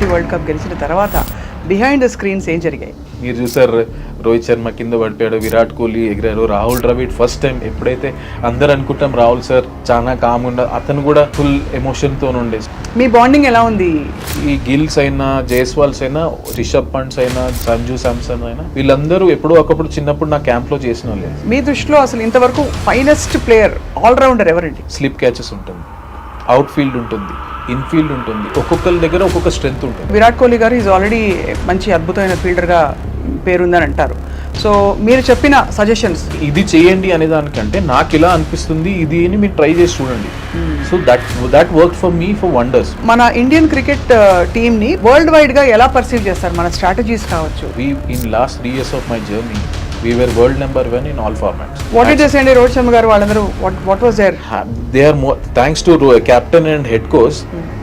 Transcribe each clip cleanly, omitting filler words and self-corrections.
T20 world cup గెలిచిన తర్వాత behind the screens ఏం జరిగాయి? మీరు చూసారు, రోహిత్ శర్మ కింద పడిపోయాడు, విరాట్ కోహ్లీ ఎగిరారు, రాహుల్ ద్రవిడ్ ఫస్ట్ టైం ఎప్పుడైతే అందరు అనుకుంటాం రాహుల్ సార్ చాలా కామ్ ఉండ, అతను కూడా ఫుల్ ఎమోషన్తో ఉండే. మీ బాండింగ్ ఎలా ఉంది? ఈ గిల్స్ అయినా, జైస్వాల్స్ అయినా, రిషబ్ పంట్స్ అయినా, సంజు శాంసన్ అయినా, వీళ్ళందరూ ఎప్పుడో ఒకప్పుడు చిన్నప్పుడు నా క్యాంప్లో చేసిన వాళ్ళే. మీ దృష్టిలో అసలు ఇంతవరకు ఫైనెస్ట్ ప్లేయర్ ఆల్రౌండర్ ఎవరండి? స్లిప్ క్యాచెస్ ఉంటుంది, అవుట్ ఫీల్డ్ ఉంటుంది, ఇన్ఫీల్డ్ ఉంటుంది, ఒక్కొక్కరి దగ్గర ఒక్కొక్క స్ట్రెంత్ ఉంటుంది. విరాట్ కోహ్లీ గారు ఈజ్ ఆల్రెడీ మంచి అద్భుతమైన ఫీల్డర్గా పేరుందని అంటారు. సో మీరు చెప్పిన సజెషన్స్ ఇది చేయండి అనే దానికంటే నాకు ఇలా అనిపిస్తుంది ఇది అని మీరు ట్రై చేసి చూడండి. So that work for me for wonders. మన ఇండియన్ క్రికెట్ టీమ్ని వరల్డ్ వైడ్గా ఎలా పర్సీవ్ చేస్తారు? మన స్ట్రాటజీస్ కావచ్చు. In last 3 years of my journey we were world number 1 in all formats. What did they say? Rohit Sharma garu వాళ్ళందరూ what was their they are more thanks to captain and head coach.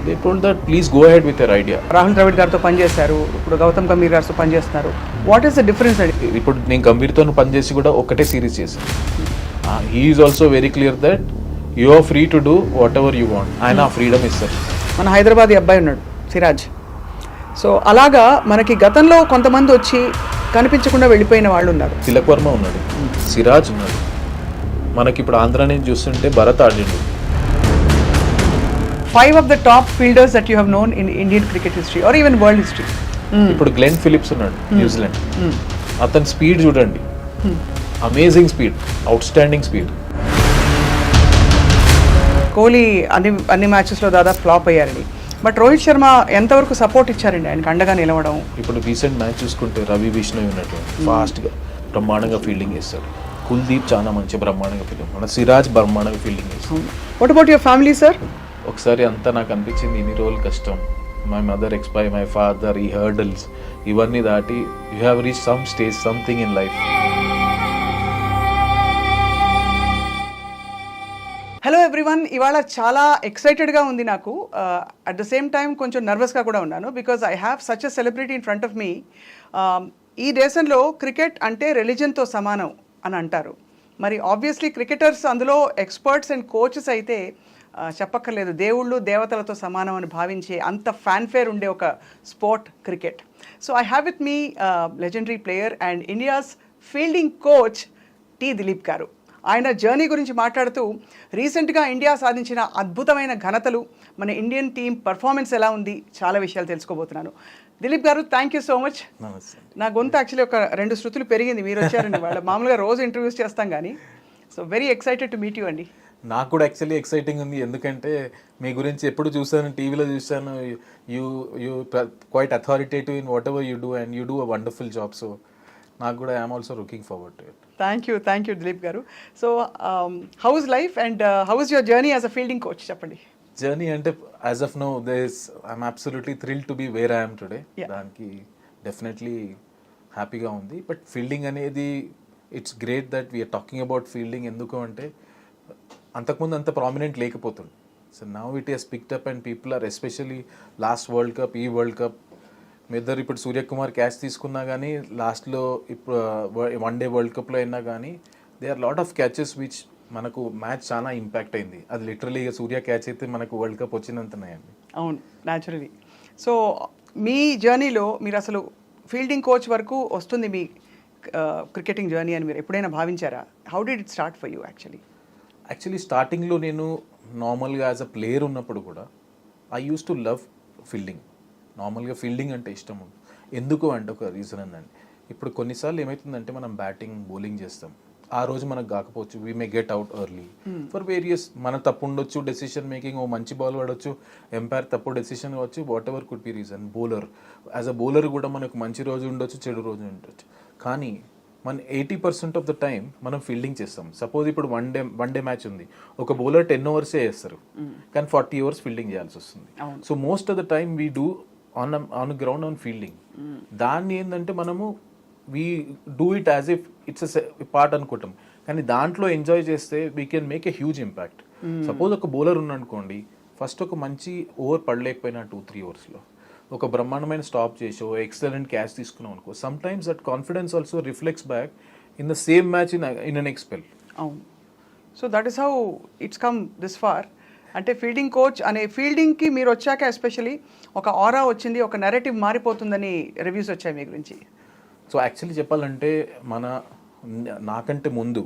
They told that please go ahead with your idea. Rahul Dravid గారితో పనిచేశారు, ఇప్పుడు గౌతమ్ గంభీర్ గారితో పనిచేస్తున్నారు. What is the difference అండి? ఇప్పుడు నేను గంభీర్తో పనిచేసి కూడా ఒకటే సిరీస్ చేశాను. He is also very clear that you are free to do whatever you want. ఆయన ఫ్రీడమ్ ఇస్తారు. మన హైదరాబాద్ అబ్బాయి ఉన్నాడు సిరాజ్. సో అలాగా మనకి గతంలో కొంతమంది వచ్చి కనిపించకుండా వెళ్ళిపోయిన వాళ్ళు ఉన్నారు. తిలక్ వర్మ ఉన్నాడు, సిరాజ్ ఉన్నాడు, మనకి ఇప్పుడు ఆంధ్ర నుంచి చూస్తుంటే Bharat ఆడిండు. 5 of the top fielders that you have known in Indian cricket history or even world history. ఇప్పుడు గ్లెన్ ఫిలిప్స్ ఉన్నాడు, న్యూజిలాండ్. అతని స్పీడ్ చూడండి, amazing speed, out standing speed. Kohli అన్ని మ్యాచెస్లో దాదాపు ఫ్లాప్ అయ్యారండి. బట్ రోహిత్ శర్మ ఎంతవరకు సపోర్ట్ ఇచ్చారండి ఆయనకు అండగా నిలవడం? ఇప్పుడు రీసెంట్ మ్యాచ్ చూసుకుంటే రవి బిష్ణోయ్ ఉన్నట్టు ఫాస్ట్గా బ్రహ్మాండంగా ఫీల్డింగ్ చేస్తాడు. కుల్దీప్ చాలా మంచి బ్రహ్మాండంగా ఫీల్డింగ్, మన సిరాజ్ బ్రహ్మాండంగా ఫీల్డింగ్ చేస్తాడు. What about your family sir? ఒకసారి అంతా నాకు అనిపించింది ఇన్ని రోజులు కష్టం, my mother expire, my father, ఈ హర్డల్స్ ఇవన్నీ దాటి you have reach some stage, something in life. Hello everyone, ఇవాళ చాలా ఎక్సైటెడ్గా ఉంది నాకు. అట్ ద సేమ్ టైం కొంచెం నర్వస్గా కూడా ఉన్నాను. Because I have such a celebrity in front of me. ఈ దేశంలో క్రికెట్ అంటే రిలీజన్తో సమానం అని అంటారు. మరి ఆబ్వియస్లీ క్రికెటర్స్ అందులో ఎక్స్పర్ట్స్ అండ్ కోచెస్ అయితే చెప్పక్కర్లేదు, దేవుళ్ళు దేవతలతో సమానం అని భావించే అంత ఫ్యాన్ఫేర్ ఉండే ఒక sport cricket. So I have with me legendary player and India's fielding coach T Dilip గారు. ఆయన జర్నీ గురించి మాట్లాడుతూ రీసెంట్గా ఇండియా సాధించిన అద్భుతమైన ఘనతలు, మన ఇండియన్ టీం పర్ఫార్మెన్స్ ఎలా ఉంది, చాలా విషయాలు తెలుసుకోబోతున్నాను. దిలీప్ గారు, థ్యాంక్ యూ సో మచ్. నా గొంతు యాక్చువల్లీ ఒక 2 శృతులు పెరిగింది మీరు వచ్చారండి. వాళ్ళ మామూలుగా రోజు ఇంటర్వ్యూస్ చేస్తాం కానీ. So very excited to meet you అండి. నాకు కూడా యాక్చువల్లీ ఎక్సైటింగ్ ఉంది, ఎందుకంటే మీ గురించి ఎప్పుడు చూసాను, టీవీలో చూసాను. You quite authoritative in whatever you do and you do a wonderful job. So నాకు కూడా I'm also looking forward to it. Thank you Dilip garu. So how is life and how is your journey as a fielding coach? చెప్పండి. Journey అంటే as of now I'm absolutely thrilled to be where I'm today. దానికి definitely హ్యాపీగా ఉంది. But fielding అనేది it's great that we're talking about fielding. ఎందుకు అంటే అంతకుముందు అంత ప్రామినెంట్ లేకపోతుంది. So now it has picked up and people are especially last world cup, ఈ వరల్డ్ కప్ మీ ఇద్దరు ఇప్పుడు సూర్యకుమార్ క్యాచ్ తీసుకున్నా కానీ లాస్ట్లో ఇప్పుడు వన్ డే వరల్డ్ కప్లో అయినా కానీ they are lot of catches which మనకు మ్యాచ్ చాలా ఇంపాక్ట్ అయింది. అది లిటరలీ సూర్య క్యాచ్ అయితే మనకు వరల్డ్ కప్ వచ్చినంతనేయండి. అవును, న్యాచురలీ. సో మీ జర్నీలో మీరు అసలు ఫీల్డింగ్ కోచ్ వరకు వస్తుంది మీ క్రికెటింగ్ జర్నీ అని మీరు ఎప్పుడైనా భావించారా? How did it start for you? Actually స్టార్టింగ్లో నేను నార్మల్గా యాజ్ అ ప్లేయర్ ఉన్నప్పుడు కూడా I use to love fielding. నార్మల్గా ఫీల్డింగ్ అంటే ఇష్టం ఉంది. ఎందుకు అంటే ఒక రీజన్ ఉందండి. ఇప్పుడు కొన్నిసార్లు ఏమవుతుందంటే మనం బ్యాటింగ్ బౌలింగ్ చేస్తాం, ఆ రోజు మనకు కాకపోవచ్చు, we may get out early for various, మన తప్పు ఉండొచ్చు, డెసిషన్ మేకింగ్, ఓ మంచి బాల్ పడవచ్చు, ఎంపైర్ తప్పు డెసిషన్ కావచ్చు, what ever could be reason. Bowler as a bowler కూడా మనకు మంచి రోజు ఉండొచ్చు, చెడు రోజు ఉండొచ్చు. కానీ మన 80% ఆఫ్ ద టైం మనం ఫీల్డింగ్ చేస్తాం. సపోజ్ ఇప్పుడు వన్ డే మ్యాచ్ ఉంది, ఒక బౌలర్ 10 overs చేస్తారు, కానీ 40 hours ఫీల్డింగ్ చేయాల్సి వస్తుంది. So most of the time we do on ground on fielding. దాన్ని ఏంటంటే మనము we do it as if it's a part అనుకుంటాం, కానీ దాంట్లో ఎంజాయ్ చేస్తే we can make a huge impact. Suppose ఒక బౌలర్ ఉన్నానుకోండి, ఫస్ట్ ఒక మంచి ఓవర్ పడలేకపోయినా 2-3 ఓవర్స్లో ఒక బ్రహ్మాండమైన స్టాప్ చేసి ఎక్సలెంట్ క్యాచ్ తీసుకున్నాం అనుకో, sometimes that confidence also reflects back in the same match in an next spell. అవును. So that is how it's come this far. అంటే ఫీల్డింగ్ కోచ్ అనే ఫీల్డింగ్కి మీరు వచ్చాక ఎస్పెషలీ ఒక ఆరా వచ్చింది, ఒక నెరేటివ్ మారిపోతుందని రివ్యూస్ వచ్చాయి మీ గురించి. సో యాక్చువల్లీ చెప్పాలంటే నాకంటే ముందు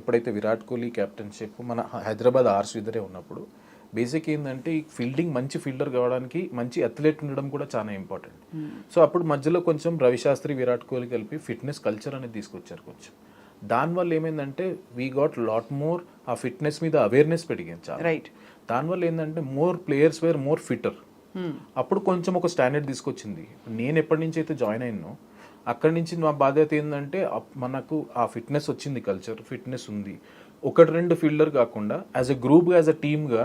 ఎప్పుడైతే విరాట్ కోహ్లీ కెప్టెన్షిప్ మన హైదరాబాద్ ఆర్స్ ఇద్దరే ఉన్నప్పుడు బేసిక్ ఏంటంటే ఈ ఫీల్డింగ్ మంచి ఫీల్డర్ కావడానికి మంచి అథ్లెట్ ఉండడం కూడా చాలా ఇంపార్టెంట్. సో అప్పుడు మధ్యలో కొంచెం రవిశాస్త్రి విరాట్ కోహ్లీ కలిపి ఫిట్నెస్ కల్చర్ అనేది తీసుకొచ్చారు కొంచెం. దానివల్ల ఏమైందంటే వీ గాట్ లాట్ మోర్ ఆ ఫిట్నెస్ మీద అవేర్నెస్ పెరిగింది చాలా. రైట్. దానివల్ల ఏంటంటే more players were more fitter. అప్పుడు కొంచెం ఒక స్టాండర్డ్ తీసుకొచ్చింది. నేను ఎప్పటి నుంచి అయితే జాయిన్ అయినో అక్కడి నుంచి మా బాధ్యత ఏంటంటే మనకు ఆ ఫిట్నెస్ వచ్చింది, కల్చర్ ఫిట్నెస్ ఉంది. ఒకటి రెండు ఫీల్డర్ కాకుండా యాజ్ ఎ గ్రూప్గా యాజ్ ఎ టీమ్గా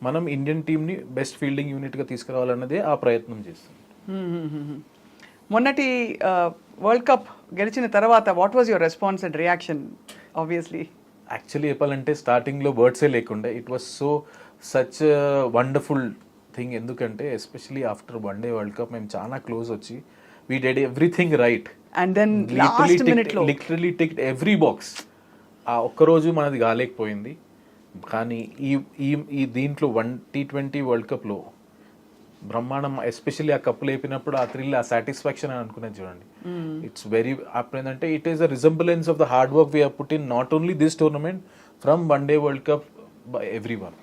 మనం ఇండియన్ టీమ్ని బెస్ట్ ఫీల్డింగ్ యూనిట్గా తీసుకురావాలన్నదే ఆ ప్రయత్నం చేస్తాం. మొన్నటి వరల్డ్ కప్ గెలిచిన తర్వాత what was your response and reaction? Obviously actually చెప్పాలంటే స్టార్టింగ్లో వర్డ్సే లేకుండా it was such wonderful thing. ఎందుకంటే especially after one day world cup మేము చాలా క్లోజ్ వచ్చి we did everything right and then last మినిట్లో లిటరలీ టిక్డ్ ఎవ్రీ బాక్స్. ఆ ఒక్కరోజు మనది కాలేకపోయింది. కానీ ఈ దీంట్లో T20 వరల్డ్ కప్లో బ్రహ్మాండం, ఎస్పెషల్లీ ఆ కప్పు లేపినప్పుడు ఆ థ్రిల్, ఆ సాటిస్ఫాక్షన్ అని అనుకునేది చూడండి. ఇట్స్ వెరీ అప్పుడు ఏంటంటే it is a resemblance of the hard work we have put in not only this tournament from one day world cup by every one.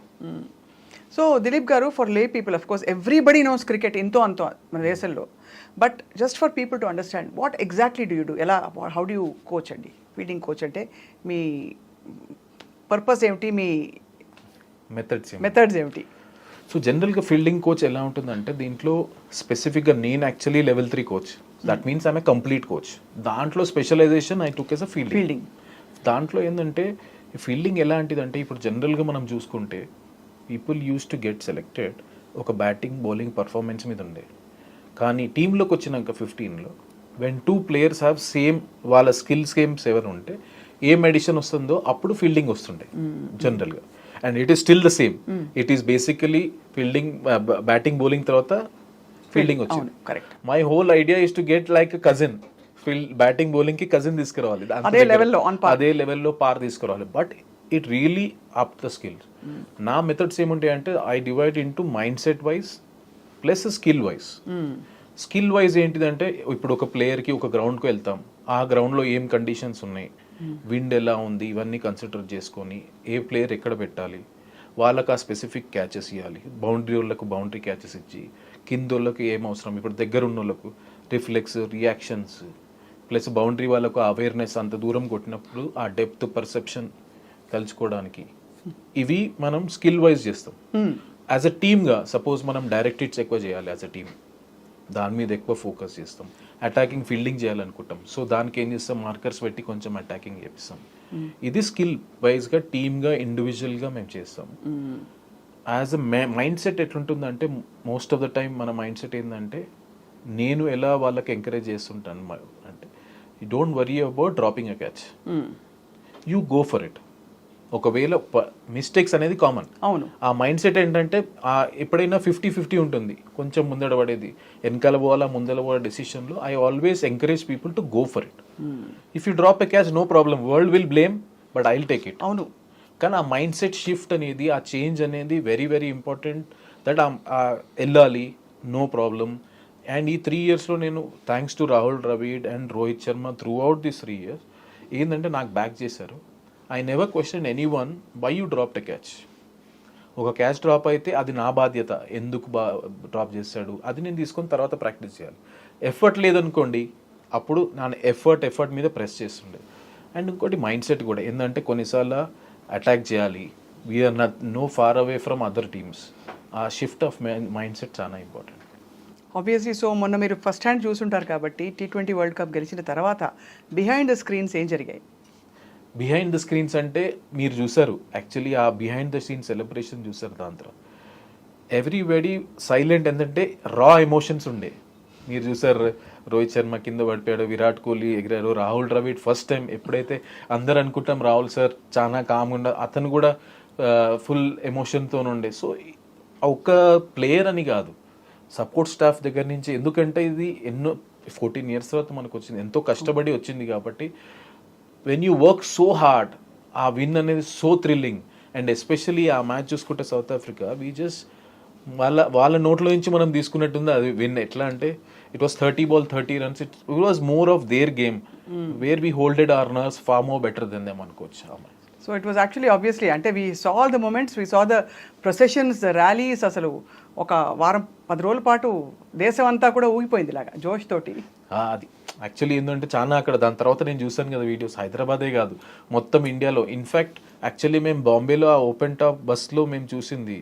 So Dilip గారు, for లే people of course everybody knows cricket ఎంతో అంతో మన దేశంలో, but just for people to understand what exactly do you do, ఎలా how do you coach అండి? Fielding coach అంటే మీ purpose ఏమిటి, మీ మెథడ్స్ ఏమిటి? సో జనరల్గా ఫీల్డింగ్ కోచ్ ఎలా ఉంటుందంటే దీంట్లో స్పెసిఫిక్గా నేను actually level 3 coach. That means I'm a complete coach. దాంట్లో specialisation I took as a fielding. దాంట్లో ఏంటంటే ఫీల్డింగ్ ఎలాంటిదంటే ఇప్పుడు జనరల్గా మనం చూసుకుంటే people use to get selected ఒక బ్యాటింగ్ బౌలింగ్ పర్ఫార్మెన్స్ మీద ఉండే. కానీ టీంలోకి వచ్చినాక 15లో వెన్ 2 players హ్యావ్ సేమ్ వాళ్ళ స్కిల్స్ సేమ్ ఉంటే ఏం ఎడిషన్ వస్తుందో అప్పుడు ఫీల్డింగ్ వస్తుండే జనరల్గా. And it is still the same. It is basically fielding batting bowling తర్వాత ఫీల్డింగ్ వచ్చింది. My whole idea is to get like cousin batting bowling కి కజిన్ తీసుకురావాలి, అదే లెవెల్లో పార్ తీసుకురావాలి. But it really up the skills. నా మెథడ్స్ ఏముంటాయి అంటే I divide into mind set wise plus skill wise. Skill wise ఏంటిదంటే ఇప్పుడు ఒక ప్లేయర్కి ఒక గ్రౌండ్కి వెళ్తాం, ఆ గ్రౌండ్లో ఏం కండిషన్స్ ఉన్నాయి, విండ్ ఎలా ఉంది, ఇవన్నీ కన్సిడర్ చేసుకొని ఏ ప్లేయర్ ఎక్కడ పెట్టాలి, వాళ్ళకి ఆ స్పెసిఫిక్ క్యాచెస్ ఇవ్వాలి. బౌండరీ వాళ్ళకు బౌండరీ క్యాచెస్ ఇచ్చి, కింద వాళ్ళకి ఏం అవసరం, ఇప్పుడు దగ్గర ఉన్న వాళ్ళకు రిఫ్లెక్స్ రియాక్షన్స్ ప్లస్ బౌండరీ వాళ్ళకు అవేర్నెస్, అంత దూరం కొట్టినప్పుడు ఆ డెప్త్ పర్సెప్షన్ కలుసుకోవడానికి, ఇవి మనం స్కిల్ వైజ్ చేస్తాం. యాజ్ అ టీమ్గా సపోజ్ మనం డైరెక్ట్ హిట్స్ ఎక్కువ చేయాలి, యాజ్ అ టీమ్ దాని మీద ఎక్కువ ఫోకస్ చేస్తాం. అటాకింగ్ ఫీల్డింగ్ చేయాలనుకుంటాం, సో దానికి ఏం చేస్తాం, మార్కర్స్ పెట్టి కొంచెం అటాకింగ్ చేపిస్తాం. ఇది స్కిల్ వైజ్గా టీమ్గా ఇండివిజువల్గా మేము చేస్తాం. యాజ్ అ మైండ్ సెట్ ఎట్లుంటుందంటే మోస్ట్ ఆఫ్ ద టైం మన మైండ్ సెట్ ఏంటంటే నేను ఎలా వాళ్ళకి ఎంకరేజ్ చేస్తుంటాను అంటే you don't worry about dropping a catch, you go for it. ఒకవేళ మిస్టేక్స్ అనేది కామన్. అవును. ఆ మైండ్ సెట్ ఏంటంటే ఎప్పుడైనా 50-50 ఉంటుంది, కొంచెం ముందడ పడేది, వెనకాల పోవాలా ముందర పోవాల డెసిషన్లో. I always encourage people to go for it. If you drop a catch no problem, world will blame, but I will take it. అవును. కానీ ఆ మైండ్ సెట్ షిఫ్ట్ అనేది, ఆ చేంజ్ అనేది వెరీ వెరీ ఇంపార్టెంట్. దట్ వెళ్ళాలి, no problem. And ఈ 3 yearsలో నేను thanks to Rahul Dravid and Rohit Sharma throughout this 3 years ఏంటంటే నాకు బ్యాక్ చేశారు. I never question anyone why you drop a catch. ఒక క్యాచ్ డ్రాప్ అయితే అది నా బాధ్యత, ఎందుకు డ్రాప్ చేశాడు అది నేను తీసుకొని తర్వాత ప్రాక్టీస్ చేయాలి. ఎఫర్ట్ లేదనుకోండి, అప్పుడు నా ఎఫర్ట్ మీద ప్రెస్ చేస్తుండే. అండ్ ఇంకోటి మైండ్ సెట్ కూడా ఏంటంటే కొన్నిసార్లు అటాక్ చేయాలి, we're no far away from other teams. ఆ షిఫ్ట్ ఆఫ్ మైండ్ సెట్ చాలా ఇంపార్టెంట్. ఆబ్వియస్లీ. సో మొన్న మీరు ఫస్ట్ హ్యాండ్ చూసుంటారు కాబట్టి T20 వరల్డ్ కప్ గెలిచిన తర్వాత బిహైండ్ ద స్క్రీన్స్ ఏం జరిగాయి? బిహైండ్ ద స్క్రీన్స్ అంటే మీరు చూసారు, యాక్చువల్లీ ఆ బిహైండ్ ద సీన్ సెలబ్రేషన్ చూసారు. దాంట్లో ఎవ్రీబడి సైలెంట్, ఏంటంటే రా ఎమోషన్స్ ఉండే. మీరు చూసారు, రోహిత్ శర్మ కింద పడిపోయాడు, విరాట్ కోహ్లీ ఎగిరారు, రాహుల్ ద్రవిడ్ ఫస్ట్ టైం ఎప్పుడైతే అందరు అనుకుంటాం రాహుల్ సార్ చాలా కామ్గా, అతను కూడా ఫుల్ ఎమోషన్తో ఉండే. సో ఒక ప్లేయర్ అని కాదు, సపోర్ట్ స్టాఫ్ దగ్గర నుంచి, ఎందుకంటే ఇది ఎన్నో 14 years తర్వాత మనకు వచ్చింది, ఎంతో కష్టపడి వచ్చింది. కాబట్టి when you work so hard, ఆ విన్ అనేది సో థ్రిల్లింగ్. అండ్ ఎస్పెషలీ ఆ మ్యాచ్ చూసుకుంటే సౌత్ ఆఫ్రికా వీ జస్ట్ వాళ్ళ నోట్లో నుంచి మనం తీసుకున్నట్టుంది అది విన్. ఎట్లా అంటే it was 30 ball 30 runs. It was more of their game where we holded our nerves far more better than them అనుకోవచ్చు ఆ match. So it was actually obviously అంటే we saw the moments, we saw the processions, the rallies. అసలు ఒక వారం 10 రోజుల పాటు దేశం అంతా కూడా ఊగిపోయింది ఇలాగా జోష్ తోటి. అది యాక్చువల్లీ ఏంటంటే చాలా అక్కడ దాని తర్వాత నేను చూసాను కదా వీడియోస్, హైదరాబాదే కాదు మొత్తం ఇండియాలో. ఇన్ఫ్యాక్ట్ యాక్చువల్లీ మేము బాంబేలో ఆ ఓపెన్ టాప్ బస్లో మేము చూసింది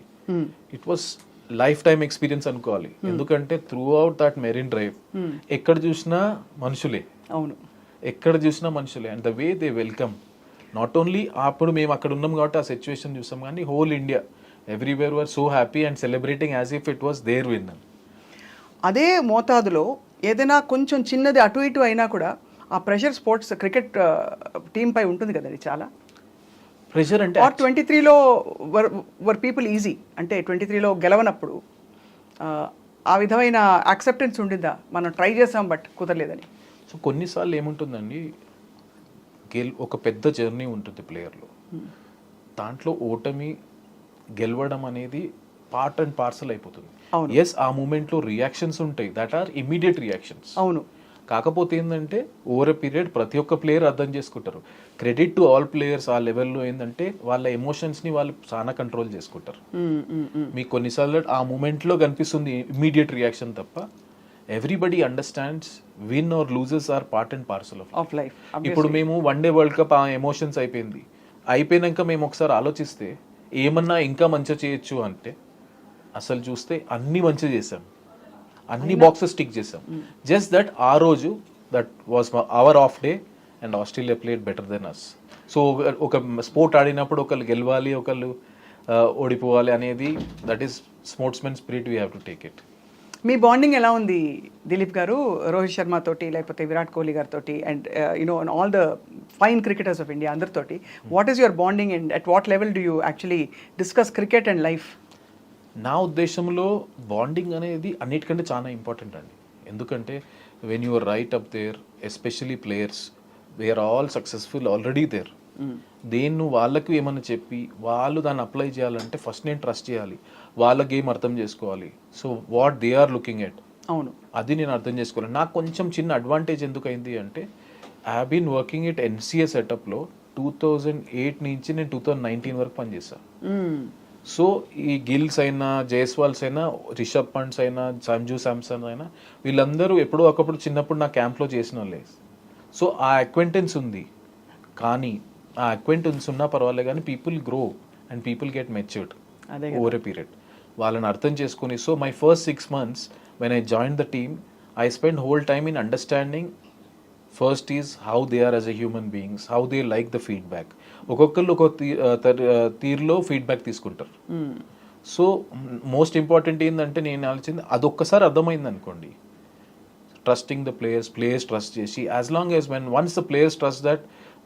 it was lifetime experience అనుకోవాలి. ఎందుకంటే throughout that Marine Drive ఎక్కడ చూసినా మనుషులే, అవును ఎక్కడ చూసినా మనుషులే. And the way they welcome not only అప్పుడు మేము అక్కడ ఉన్నాం కాబట్టి ఆ సిచ్యువేషన్ చూసాం, కానీ whole India everywhere were so happy and celebrating as if it was their win. అదే మోతాదులో ఏదైనా కొంచెం చిన్నది అటు ఇటు అయినా కూడా ఆ ప్రెషర్ స్పోర్ట్స్ క్రికెట్ టీమ్ పై ఉంటుంది కదా అది చాలా ప్రెషర్. అంటే ఆర్ 23లో వర్ పీపుల్ ఈజీ అంటే 23లో గెలవనప్పుడు ఆ విధమైన యాక్సెప్టెన్స్ ఉండిందా, మనం ట్రై చేసాం బట్ కుదరలేదని? సో కొన్నిసార్లు ఏముంటుందండి, ఒక పెద్ద జర్నీ ఉంటుంది ప్లేయర్లో, దాంట్లో ఓటమి గెలవడం అనేది పార్ట్ అండ్ పార్సల్ అయిపోతుంది. ఎస్ ఆ మూమెంట్లో రియాక్షన్స్ ఉంటాయి, దట్ ఆర్ ఇమీడియట్ రియాక్షన్స్. అవును. కాకపోతే ఏంటంటే ఓవర్ ఎ పీరియడ్ ప్రతి ఒక్క ప్లేయర్ అర్థం చేసుకుంటారు. క్రెడిట్ టు ఆల్ ప్లేయర్స్ ఆ లెవెల్లో ఏంటంటే వాళ్ళ ఎమోషన్స్ని వాళ్ళు చాలా కంట్రోల్ చేసుకుంటారు. మీకు కొన్నిసార్లు ఆ మూమెంట్లో కనిపిస్తుంది ఇమీడియట్ రియాక్షన్ తప్ప everybody understands win or loses are part and parcel of life. ఇప్పుడు మేము వన్డే వరల్డ్ కప్ ఆ ఎమోషన్స్ అయిపోయినాక మేము ఒకసారి ఆలోచిస్తే ఏమన్నా ఇంకా మంచిగా చేయొచ్చు అంటే అసలు చూస్తే అన్ని మంచిగా చేసాం, అన్ని బాక్సెస్ టిక్ చేసాం. జస్ట్ దట్ ఆ రోజు that was our off day and Australia played better than us. So ఒక స్పోర్ట్ ఆడినప్పుడు ఒకళ్ళు గెలవాలి, ఒకళ్ళు ఓడిపోవాలి అనేది that is sportsmen spirit, we have to take it. మీ బాండింగ్ ఎలా ఉంది దిలీప్ గారు రోహిత్ శర్మ తోటి, లేకపోతే విరాట్ కోహ్లీ గారితో and you know all the fine cricketers of India అందరితోటి? What is your bonding and at what level do you actually discuss cricket and life? నా ఉద్దేశంలో బాండింగ్ అనేది అన్నిటికంటే చాలా ఇంపార్టెంట్ అండి. ఎందుకంటే when you're right up there, especially players, we're all successful already there. దేన్ని వాళ్ళకు ఏమన్నా చెప్పి వాళ్ళు దాన్ని అప్లై చేయాలంటే ఫస్ట్ నేను ట్రస్ట్ చేయాలి, వాళ్ళ గేమ్ అర్థం చేసుకోవాలి. So what they are looking at, అవును, అది నేను అర్థం చేసుకోవాలి. నాకు కొంచెం చిన్న అడ్వాంటేజ్ ఎందుకు అయింది అంటే I have been working it NCA సెటప్లో 2008 నుంచి నేను 2019 వరకు పనిచేశాను. సో ఈ గిల్స్ అయినా, జైస్వాల్స్ అయినా, రిషబ్ పంట్స్ అయినా, సంజు శాంసన్ అయినా వీళ్ళందరూ ఎప్పుడో ఒకప్పుడు చిన్నప్పుడు నా క్యాంప్లో చేసిన వాళ్ళే. సో ఆ అక్వెంటెన్స్ ఉంది, కానీ ఆ అక్వెంటెన్స్ ఉన్నా పర్వాలేదు, కానీ people grow and people get matured over a period. వాళ్ళని అర్థం చేసుకొని, so my first 6 months when I joined the team, I spent whole time in understanding first is how they are as a human beings, how they like the feedback. ఒక్కొక్కళ్ళు ఒక తీరులో feedback తీసుకుంటారు. So most important ఏంటంటే నేను ఆలోచించింది అదొక్కసారి అర్థమైంది అనుకోండి, ట్రస్టింగ్ ద ప్లేయర్స్ ట్రస్ట్ చేసి, as long as when once the players trust that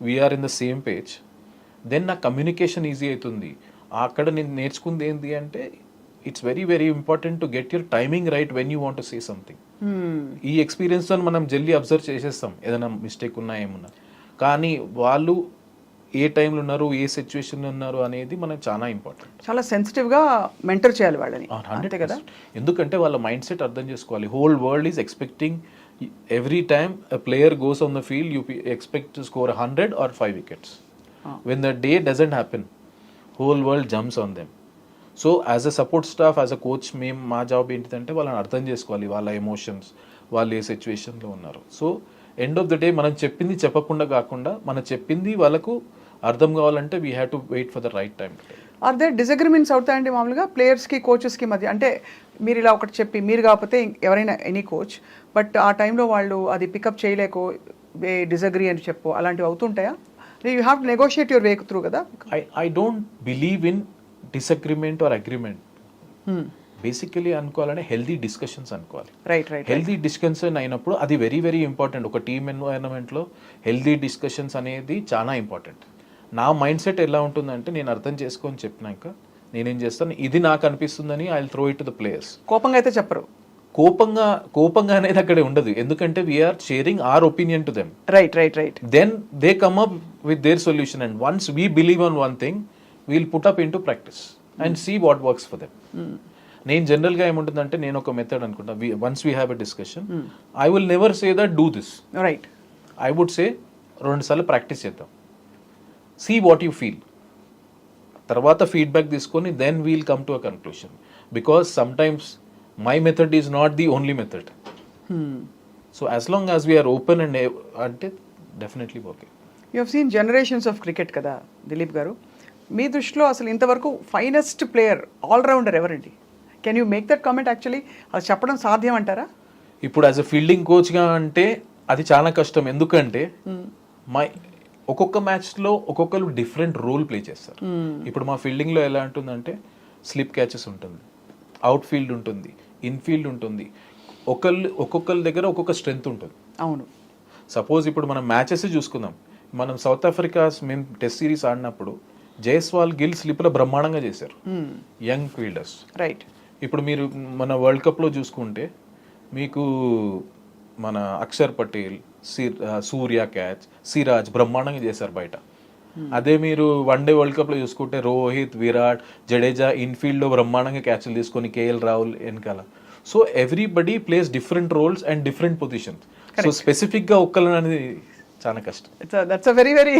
we're in the same page, then నా కమ్యూనికేషన్ ఈజీ అవుతుంది. అక్కడ నేను నేర్చుకుంది ఏంటి అంటే it's very very important to get your timing right when you want to say something. ఈ ఎక్స్పీరియన్స్తో మనం జల్దీ అబ్జర్వ్ చేసేస్తాం ఏదైనా మిస్టేక్ ఉన్నా ఏమున్నా, కానీ వాళ్ళు ఏ టైంలో ఉన్నారు, ఏ సిచ్యువేషన్లో ఉన్నారు అనేది మనకు చాలా ఇంపార్టెంట్. చాలా సెన్సిటివ్గా మెంటర్ చేయాలి వాళ్ళని, అంతే కదా? ఎందుకంటే వాళ్ళ మైండ్ సెట్ అర్థం చేసుకోవాలి. Whole world is expecting every time a player goes on the field, you expect to score 100 or 5 wickets. When the day doesn't happen, whole world jumps on them. So as a support staff, as a coach, మేము మా job ఏంటిదంటే వాళ్ళని అర్థం చేసుకోవాలి, వాళ్ళ emotions, వాళ్ళు ఏ సిచ్యువేషన్లో ఉన్నారు. So end of the day మనం చెప్పింది చెప్పకుండా కాకుండా మనం చెప్పింది వాళ్ళకు అర్థం కావాలంటే we have to wait for the right time. Or they disagreements అవుతాయండి మామూలుగా ప్లేయర్స్కి కోచెస్కి మధ్య? అంటే మీరు ఇలా ఒకటి చెప్పి మీరు కాకపోతే ఎవరైనా ఎనీ కోచ్, బట్ ఆ టైంలో వాళ్ళు అది పికప్ చేయలేకో డిసగ్రీ అని చెప్పు, అలాంటివి అవుతుంటాయా? You have to negotiate your way through కదా. I don't believe in disagreement or agreement. Basically అనుకోవాలంటే హెల్దీ డిస్కషన్స్ అనుకోవాలి. రైట్. హెల్దీ డిస్కషన్ అయినప్పుడు అది వెరీ వెరీ ఇంపార్టెంట్. ఒక టీమ్ ఎన్వైరన్మెంట్లో హెల్దీ డిస్కషన్స్ అనేది చాలా ఇంపార్టెంట్. నా మైండ్ సెట్ ఎలా ఉంటుందంటే నేను అర్థం చేసుకొని చెప్పినాక నేనేం చేస్తాను, ఇది నాకు అనిపిస్తుందని I will throw it to the players. కోపంగా అయితే చెప్పరు. కోపంగా అనేది అక్కడే ఉండదు, ఎందుకంటే we're sharing our opinion to them. Right. Then they come up with their solution, and once we believe on one thing we'll put up in to practice and see what works for them. నేను జనరల్గా ఏముంటుందంటే నేను ఒక method అనుకుంటా, once we have a discussion I will never say that do this, right, I would say 2 సార్లు practice చేద్దాం, see what you feel, తర్వాత feedback తీసుకొని then we'll come to a conclusion, because sometimes my method is not the only method. So as long as we're open and అంటే definitely okay. You have seen generations of cricket కదా దిలీప్ గారు, మీ దృష్టిలో అసలు ఇంతవరకు finest player all-rounder ఎవరండి? Can you make that comment? Actually అది చెప్పడం సాధ్యం అంటారా? ఇప్పుడు యాజ్ అ ఫీల్డింగ్ కోచ్గా అంటే అది చాలా కష్టం, ఎందుకంటే ఒక్కొక్క మ్యాచ్లో ఒక్కొక్కరు డిఫరెంట్ రోల్ ప్లే చేస్తారు. ఇప్పుడు మా ఫీల్డింగ్లో ఎలా ఉంటుందంటే స్లిప్ క్యాచెస్ ఉంటుంది, అవుట్ ఫీల్డ్ ఉంటుంది, ఇన్ఫీల్డ్ ఉంటుంది, ఒక్కొక్కరి దగ్గర ఒక్కొక్క స్ట్రెంగ్త్ ఉంటుంది. అవును. సపోజ్ ఇప్పుడు మనం మ్యాచెస్ చూసుకుందాం, మనం సౌత్ ఆఫ్రికా మేము టెస్ట్ సిరీస్ ఆడినప్పుడు జైస్వాల్, గిల్ స్లిప్లో బ్రహ్మాండంగా చేశారు, యంగ్ ఫీల్డర్స్. రైట్. ఇప్పుడు మీరు మన వరల్డ్ కప్లో చూసుకుంటే మీకు మన అక్షర్ పటేల్, సూర్య క్యాచ్, సిరాజ్ బ్రహ్మాండంగా చేశారు బయట. అదే మీరు వన్డే వరల్డ్ కప్లో చూసుకుంటే రోహిత్, విరాట్, జడేజా ఇన్ఫీల్డ్లో బ్రహ్మాండంగా క్యాచ్లు తీసుకొని కేఎల్ రాహుల్ వెనకాల. So everybody plays different roles and different positions. So స్పెసిఫిక్గా ఒక్కళ్ళని అనేది చాలా కష్టం. దట్స్ అ వెరీ వెరీ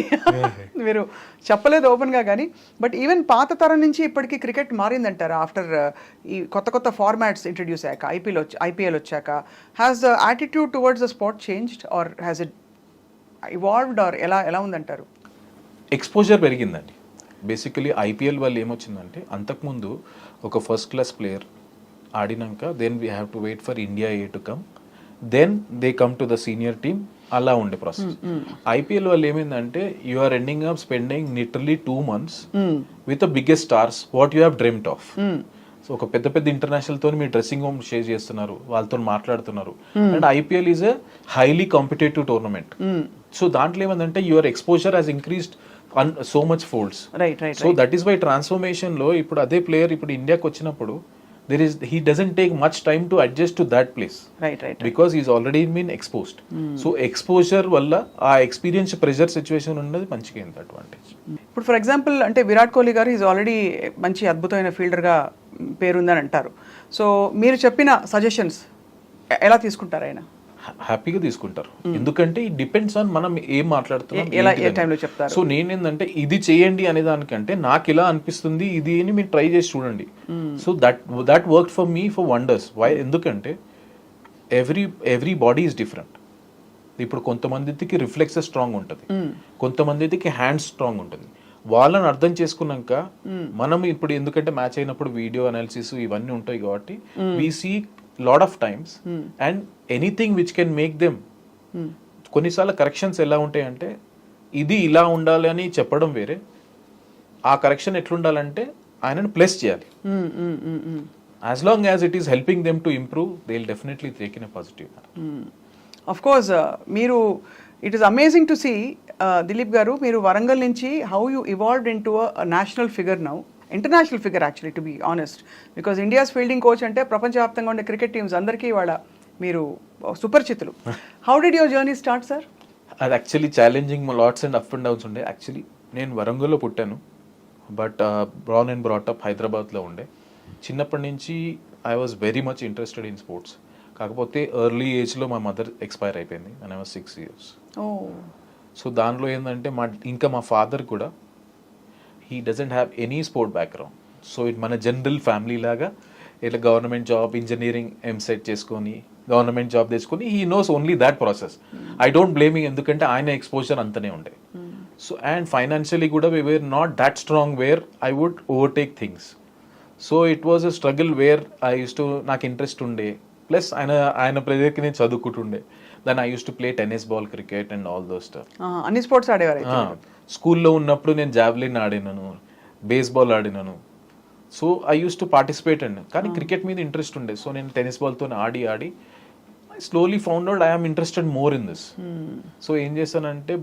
మీరు చెప్పలేదు ఓపెన్గా, కానీ బట్ ఈవెన్ పాత తరం నుంచి ఇప్పటికీ క్రికెట్ మారిందంటారా ఆఫ్టర్ ఈ కొత్త కొత్త ఫార్మాట్స్ ఇంట్రడ్యూస్ అయ్యాక, ఐపీఎల్ వచ్చాక? Has the attitude towards the sport changed or has it evolved or ఎలా ఉందంటారు? ఎక్స్పోజర్ పెరిగిందండి. బేసికలీ ఐపీఎల్ వల్ల ఏమొచ్చిందంటే అంతకుముందు ఒక ఫస్ట్ క్లాస్ ప్లేయర్ ఆడినాక then we have to wait for India A to come, then they come to the senior team, అలా ఉండే ప్రాసెస్. ఐపీఎల్ వల్ల ఏమైందంటే you are ending up spending literally 2 months with the biggest stars what you have dreamed of. So ఒక పెద్ద పెద్ద international తో మీ dressing room share చేస్తున్నారు, వాళ్ళతో మాట్లాడుతున్నారు. And IPL is a highly competitive tournament. So దాంట్లో ఏమందంటే your exposure has increased so much folds. So that is why transformation లో ఇప్పుడు అదే ప్లేయర్ ఇప్పుడు ఇండియాకి వచ్చినప్పుడు he doesn't take much time to adjust to that place, right, because he's already been exposed. So exposure వల్ల ఆ experience pressure situation ఉన్నది మంచిగా ఎంత అడ్వాంటేజ్. ఇప్పుడు ఫర్ ఎగ్జాంపుల్ అంటే విరాట్ కోహ్లీ గారు ఈజ్ ఆల్రెడీ మంచి అద్భుతమైన ఫీల్డర్గా పేరుందని అంటారు. సో మీరు చెప్పిన సజెషన్స్ ఎలా తీసుకుంటారు ఆయన? హ్యాపీగా తీసుకుంటారు, ఎందుకంటే ఇట్ డిపెండ్స్ ఆన్ మనం ఏం మాట్లాడుతున్నాం. సో నేనేందంటే ఇది చేయండి అనే దానికంటే నాకు ఇలా అనిపిస్తుంది ఇది అని మీరు ట్రై చేసి చూడండి. So that work for me for wonders. Why? ఎందుకంటే ఎవ్రీ బాడీ ఈజ్ డిఫరెంట్. ఇప్పుడు కొంతమందికి రిఫ్లెక్సెస్ స్ట్రాంగ్ ఉంటుంది, కొంతమందికి హ్యాండ్స్ స్ట్రాంగ్ ఉంటుంది. వాళ్ళని అర్థం చేసుకున్నాక మనం ఇప్పుడు ఎందుకంటే మ్యాచ్ అయినప్పుడు వీడియో అనాలిసిస్ ఇవన్నీ ఉంటాయి కాబట్టి we see lot of times and anything which can make them. కొన్నిసార్లు కరెక్షన్స్ ఎలా ఉంటాయంటే ఇది ఇలా ఉండాలి అని చెప్పడం వేరే, ఆ కరెక్షన్ ఎట్లుండాలంటే ఆయనను ప్లస్ చేయాలి. As long as it is helping them to improve they will definitely take in a positive. Of course మీరు it is amazing to see Dilip garu, మీరు వరంగల్ నుంచి how you evolved in to a national figure now, international figure actually to be honest, because India's fielding coach అంటే ప్రపంచవ్యాప్తంగా ఉండే cricket teams అందరికీ వాళ్ళ మీరు సుపరిచితులు. How did your journey start sir? అది actually challenging, lots and up and downs ఉండే. Actually నేను వరంగల్లో పుట్టాను, బట్ బ్రాన్ అండ్ బ్రాటప్ హైదరాబాద్లో ఉండే. చిన్నప్పటి నుంచి I was very much interested in sports. కాకపోతే ఎర్లీ ఏజ్లో మా మదర్ ఎక్స్పైర్ అయిపోయింది and I was 6 years. So దానిలో ఏంటంటే మా ఫాదర్ కూడా he doesn't have any sport background. So it మన జనరల్ ఫ్యామిలీ లాగా ఇట్లా గవర్నమెంట్ జాబ్, ఇంజనీరింగ్ ఎంసెట్ చేసుకొని గవర్నమెంట్ జాబ్ తెచ్చుకొని he knows only that process. I don't blaming, ఎందుకంటే ఆయన ఎక్స్పోజర్ అంతనే ఉండే. సో అండ్ ఫైనాన్షియలీ కూడా we were not that strong where I would overtake things. So it was a struggle where I use to, నాకు interest ఉండే, plus ఆయన ప్రెజర్కి నేను చదువుకుంటుండే. Then I use to play tennis ball, cricket and all those stuff. అన్ని sports ఆడేవారు? స్కూల్లో ఉన్నప్పుడు నేను జావ్లిన్ ఆడినాను, బేస్బాల్ ఆడినాను. So I use to participate అండి, కానీ క్రికెట్ మీద ఇంట్రెస్ట్ ఉండే. సో నేను టెన్నిస్ బాల్తో ఆడి I slowly found out I am interested more in this. So ఏం చేశానంటే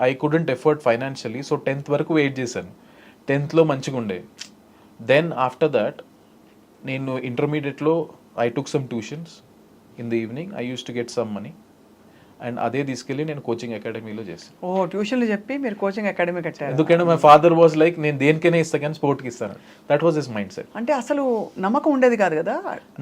I couldn't afford financially, so 10th వరకు వెయిట్ చేశాను. 10thలో మంచిగా ఉండే. దెన్ ఆఫ్టర్ దాట్ నేను ఇంటర్మీడియట్లో I took some tuitions in the evening. I use to get some money and అదే తీసుకెళ్ళి నేను కోచింగ్ అకాడమీలో చేశాను. ఓ ట్యూషన్లు చెప్పి మీరు కోచింగ్ అకాడమీ కట్టారు. ఎందుకంటే మై ఫాదర్ వాజ్ లైక్ నేను దేనికైనా ఇస్తా కానీ స్పోర్ట్కి ఇస్తాను. That was his mind set. అంటే అసలు నమ్మకం ఉండేది కాదు కదా.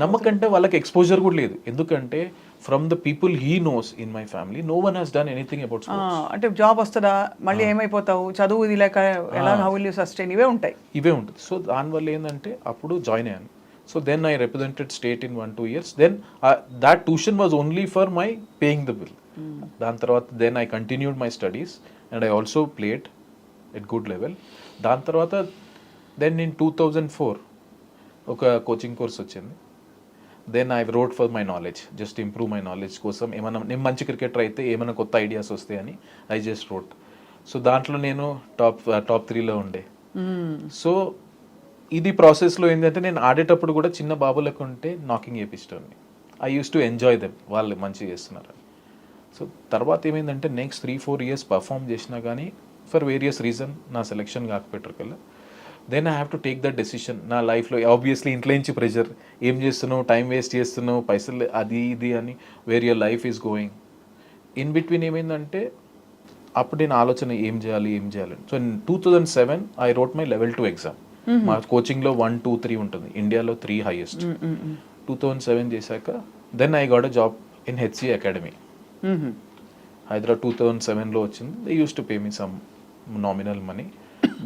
నమ్మకంటే వాళ్ళకి ఎక్స్పోజర్ కూడా లేదు. ఎందుకంటే from the people he knows in my family no one has done anything about sports. అంటే జాబ్ వస్తుందా, మళ్ళీ ఏమైపోతావు, చదువు ఇది లేక ఎలా, హౌ విల్ యూ సస్టైన్, ఇవే ఉంటాయి. ఇవే ఉంటుంది. సో దానివల్ల ఏంటంటే అప్పుడు జాయిన్ అయ్యాను. So then I represented state in 1-2 years. Then that tuition was only for my paying the bill. దాని తర్వాత then I continued my studies and I also played at good level. దాని తర్వాత then in 2004 ఒక coaching course వచ్చింది. Then I wrote for my knowledge, just improve my knowledge కోసం. ఏమైనా నేను మంచి క్రికెటర్ అయితే ఏమైనా కొత్త ఐడియాస్ వస్తాయని ఐ జస్ట్ రోట్. సో దాంట్లో నేను టాప్ 3లో ఉండే. సో ఇది ప్రాసెస్లో ఏంటంటే నేను ఆడేటప్పుడు కూడా చిన్న బాబులకు ఉంటే నాకింగ్ చేపిస్తాను. I use to enjoy them, వాళ్ళు మంచిగా చేస్తున్నారు. సో తర్వాత ఏమైందంటే నెక్స్ట్ 3-4 years పర్ఫామ్ చేసినా కానీ ఫర్ వేరియస్ రీజన్ నా సెలెక్షన్ కాకపోయారు కల్లా. Then I have to take that decision నా లైఫ్లో. ఆబ్వియస్లీ ఇంట్లో నుంచి ప్రెషర్, ఏం చేస్తున్నావు, టైం వేస్ట్ చేస్తున్నావు, పైసలు అది ఇది అని, where your life is going. In between ఏమైందంటే అప్పుడు నేను ఆలోచన ఏం చేయాలి. So in 2007 I wrote my level 2 exam. మా కోచింగ్లో 1, 2, 3 ఉంటుంది, ఇండియాలో 3 హైయెస్ట్. 2007 చేశాక then I got a job in HCA academy Hyderabad. 2007లో వచ్చింది. They use to pay me some nominal money,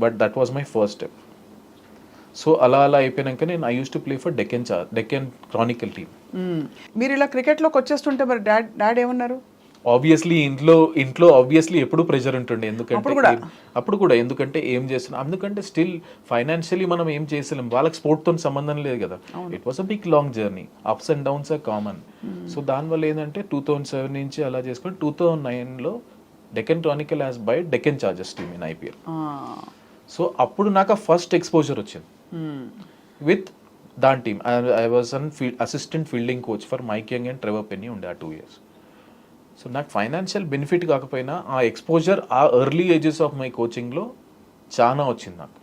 but that was my first step. So అలా అయిపోయాక నేను I use to play for Deccan Chronicle team. మీరు ఇలా క్రికెట్లోకి వచ్చేస్తుంటే మరి డాడ్ ఏమన్నారు? Obviously ఇంట్లో ఆబ్వియస్లీ ఎప్పుడు ప్రెషర్ ఉంటుండే. అప్పుడు కూడా ఎందుకంటే ఏం చేస్తున్నాం, ఎందుకంటే స్టిల్ ఫైనాన్షియలీ మనం ఏం చేసలేం, వాళ్ళకి స్పోర్ట్తో సంబంధం లేదు కదా. It was a big long journey, ups and downs are common. So దానివల్ల ఏంటంటే 2007 నుంచి అలా చేసుకొని 2009లో Deccan Chronicle as by Deccan Chargers team in IPL. So అప్పుడు నాకు ఆ ఫస్ట్ ఎక్స్పోజర్ వచ్చింది విత్ దాని team. I was an assistant fielding coach for Mike Young and Trevor Penney ఉండే ఆ 2 years. సో నాకు ఫైనాన్షియల్ బెనిఫిట్ కాకపోయినా ఆ ఎక్స్పోజర్ ఆ ఎర్లీ ఏజెస్ ఆఫ్ మై కోచింగ్లో చాలా వచ్చింది నాకు.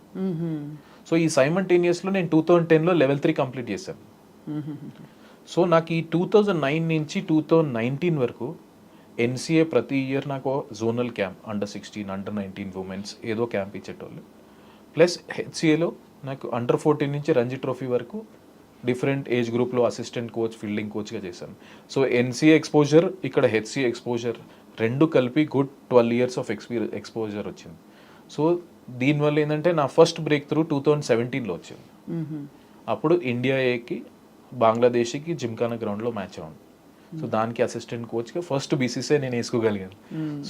సో ఈ సైమల్టేనియస్లో నేను 2010లో level 3 కంప్లీట్ చేశాను. సో నాకు ఈ 2009 నుంచి 2019 వరకు NCA ప్రతి ఇయర్ నాకు zonal camp under 16, under 19 women's ఏదో క్యాంప్ ఇచ్చేటోళ్ళు. ప్లస్ HCAలో నాకు అండర్ 14 నుంచి రంజీ ట్రోఫీ వరకు డిఫరెంట్ ఏజ్ గ్రూప్లో అసిస్టెంట్ కోచ్, ఫీల్డింగ్ కోచ్గా చేశాను. సో NCA ఎక్స్పోజర్, ఇక్కడ HCA ఎక్స్పోజర్ రెండు కలిపి గుడ్ 12 years ఆఫ్ ఎక్స్పోజర్ వచ్చింది. సో దీనివల్ల ఏంటంటే నా ఫస్ట్ బ్రేక్ త్రూ 2017లో వచ్చింది. అప్పుడు ఇండియా ఏకి బంగ్లాదేశ్కి జిమ్ఖానా గ్రౌండ్లో మ్యాచ్ అవును. సో దానికి అసిస్టెంట్ కోచ్గా ఫస్ట్ BCCI నేను వేసుకోగలిగాను.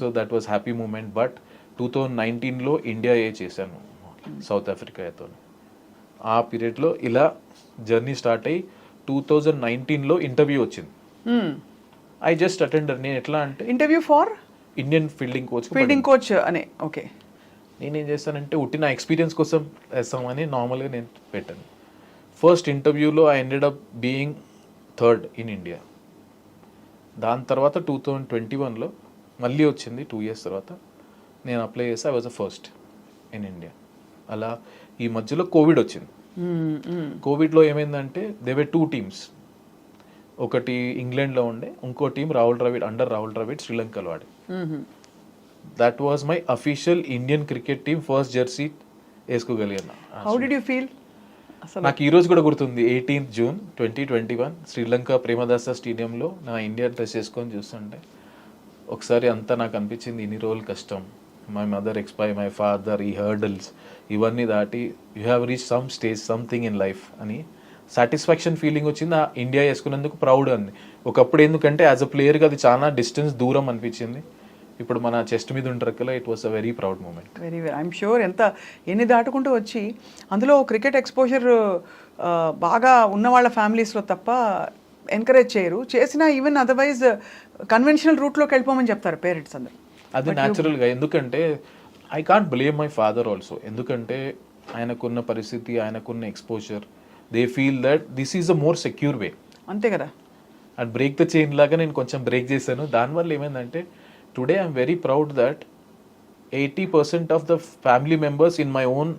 So that was happy moment. But 2019లో ఇండియా ఏ చేశాను సౌత్ ఆఫ్రికాతో. ఆ పీరియడ్లో ఇలా జర్నీ స్టార్ట్ అయ్యి 2019లో ఇంటర్వ్యూ వచ్చింది. I just attended. నేను ఎట్లా అంటే interview for Indian fielding coach అనే. ఓకే. నేనేం చేస్తానంటే ఉట్టిన ఎక్స్పీరియన్స్ కోసం వేస్తామని నార్మల్గా నేను పెట్టాను. ఫస్ట్ ఇంటర్వ్యూలో I ended up being 3rd in India. దాని తర్వాత 2021లో మళ్ళీ వచ్చింది 2 years తర్వాత నేను అప్లై చేసి I was the first in India. అలా ఈ మధ్యలో కోవిడ్ వచ్చింది. కోవిడ్లో ఏమైందంటే దేవర్ 2 teams. ఒకటి ఇంగ్లాండ్లో ఉండే, ఇంకో టీం రాహుల్ ద్రవిడ్ శ్రీలంకలో ఆడి. That was my official Indian cricket team first jersey వేసుకోగలిగాను. How did you feel? నాకు ఈ రోజు కూడా గుర్తుంది, 18th June 2021 శ్రీలంక ప్రేమదాస స్టేడియంలో నా ఇండియా డ్రెస్ వేసుకొని చూస్తుంటే ఒకసారి అంతా నాకు అనిపించింది ఇన్ని రోజులు కష్టం, my mother expire, my father, ఈ హర్డల్స్ ఇవన్నీ దాటి you have reach some stage something in life అని సాటిస్ఫాక్షన్ ఫీలింగ్ వచ్చింది. ఆ ఇండియా వేసుకున్నందుకు ప్రౌడ్ అంది. ఒకప్పుడు ఎందుకంటే యాజ్ అ ప్లేయర్గా అది చాలా డిస్టెన్స్ దూరం అనిపించింది. ఇప్పుడు మన చెస్ట్ మీద ఉంటారు కదా, it was a very proud moment. Very I'm sure. ఎన్ని దాటుకుంటూ వచ్చి అందులో క్రికెట్ ఎక్స్పోజర్ బాగా ఉన్న వాళ్ళ ఫ్యామిలీస్లో తప్ప ఎంకరేజ్ చేయరు. చేసినా ఈవెన్ అదర్వైజ్ కన్వెన్షనల్ రూట్లోకి వెళ్ళిపోమని చెప్తారు పేరెంట్స్ అందరు. అది న్యాచురల్గా, ఎందుకంటే I can't blame my father also. ఎందుకంటే ఆయనకున్న పరిస్థితి, ఆయనకున్న exposure, they feel that this is a more secure way. అంతే కదా. అండ్ బ్రేక్ ద చైన్ లాగా నేను కొంచెం బ్రేక్ చేశాను. దానివల్ల ఏమైందంటే today I'm very proud that 80% of the family members in my own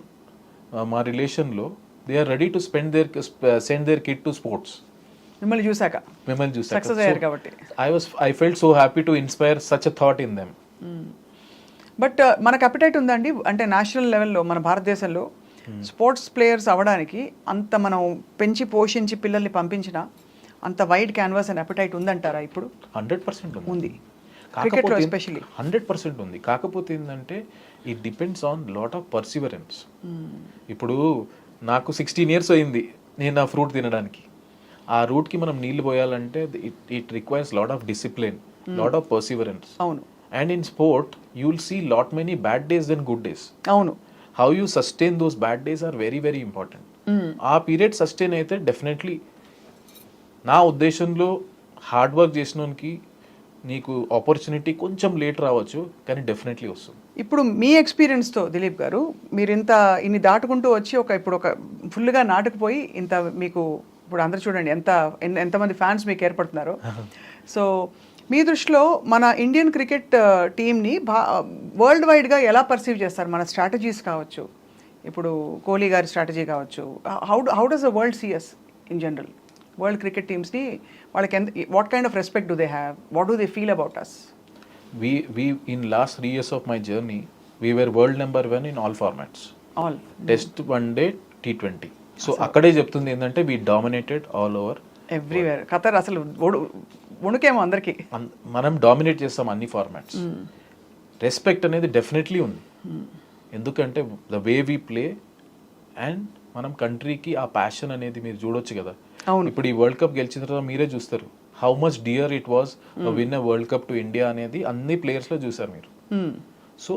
మా రిలేషన్లో they are ready to send their kid to sports. మిమ్మల్ని చూసాక మిమ్మల్ని చూసాక సక్సెస్ అయ్యారు కాబట్టి. I felt so happy to inspire such a thought in them. But మనకు appetite ఉందండి అంటే నేషనల్ లెవెల్లో మన భారతదేశంలో స్పోర్ట్స్ ప్లేయర్స్ అవ్వడానికి అంత మనం పెంచి పోషించి పిల్లల్ని పంపించిన అంత వైడ్ క్యాన్వాస్ అండ్ అపిటైట్ ఉందంటారా ఇప్పుడు? 100% ఉంది. కాకపోతే ఎస్పెషల్లీ 100% ఉంది. కాకపోతే ఏంటంటే it depends on lot of Perseverance. ఇప్పుడు నాకు 16 years అయింది నేను ఆ ఫ్రూట్ తినడానికి. ఆ రూట్కి మనం నీళ్లు పోయాలంటే it requires lot of discipline, lot of perseverance. అవును. And in sport you will see lot many bad days then good days. అవును. How you sustain those bad days are very very important. ఆ period sustain అయితే definitely నా ఉద్దేశంలో hard work చేసినోనికి నీకు opportunity కొంచెం late రావచ్చు కానీ డెఫినెట్లీ వస్తుంది. ఇప్పుడు మీ ఎక్స్పీరియన్స్తో దిలీప్ గారు మీరు ఇన్ని దాటుకుంటూ వచ్చి ఇప్పుడు ఒక ఫుల్గా నాటుకుపోయి ఇంత మీకు ఇప్పుడు అందరూ చూడండి ఎంతమంది ఫ్యాన్స్ మీకు ఏర్పడుతున్నారో. సో మీ దృష్టిలో మన ఇండియన్ క్రికెట్ టీమ్ని వరల్డ్ వైడ్గా ఎలా పర్సీవ్ చేస్తారు? మన స్ట్రాటజీస్ కావచ్చు, ఇప్పుడు కోహ్లీ గారి స్ట్రాటజీ కావచ్చు, how does the world sees in general? World cricket టీమ్స్ని వాళ్ళకి what kind of respect do they have? What do they feel about us? We in last 3 years of my journey, we were world number 1 in all formats. All. Test, one day, T20. So అక్కడే చెప్తుంది ఏంటంటే we dominated all over. Everywhere. Qatar అసలు వణుకేమో అందరికి. మనం dominate చేస్తాం అన్ని formats. Respect అనేది definitely ఉంది. ఎందుకంటే the way we play and మనం కంట్రీకి ఆ ప్యాషన్ అనేది మీరు చూడొచ్చు కదా. ఇప్పుడు ఈ వరల్డ్ కప్ గెలిచిన తర్వాత మీరే చూస్తారు how much dear it was win a world cup to India అనేది అన్ని ప్లేయర్స్లో చూసారు మీరు. సో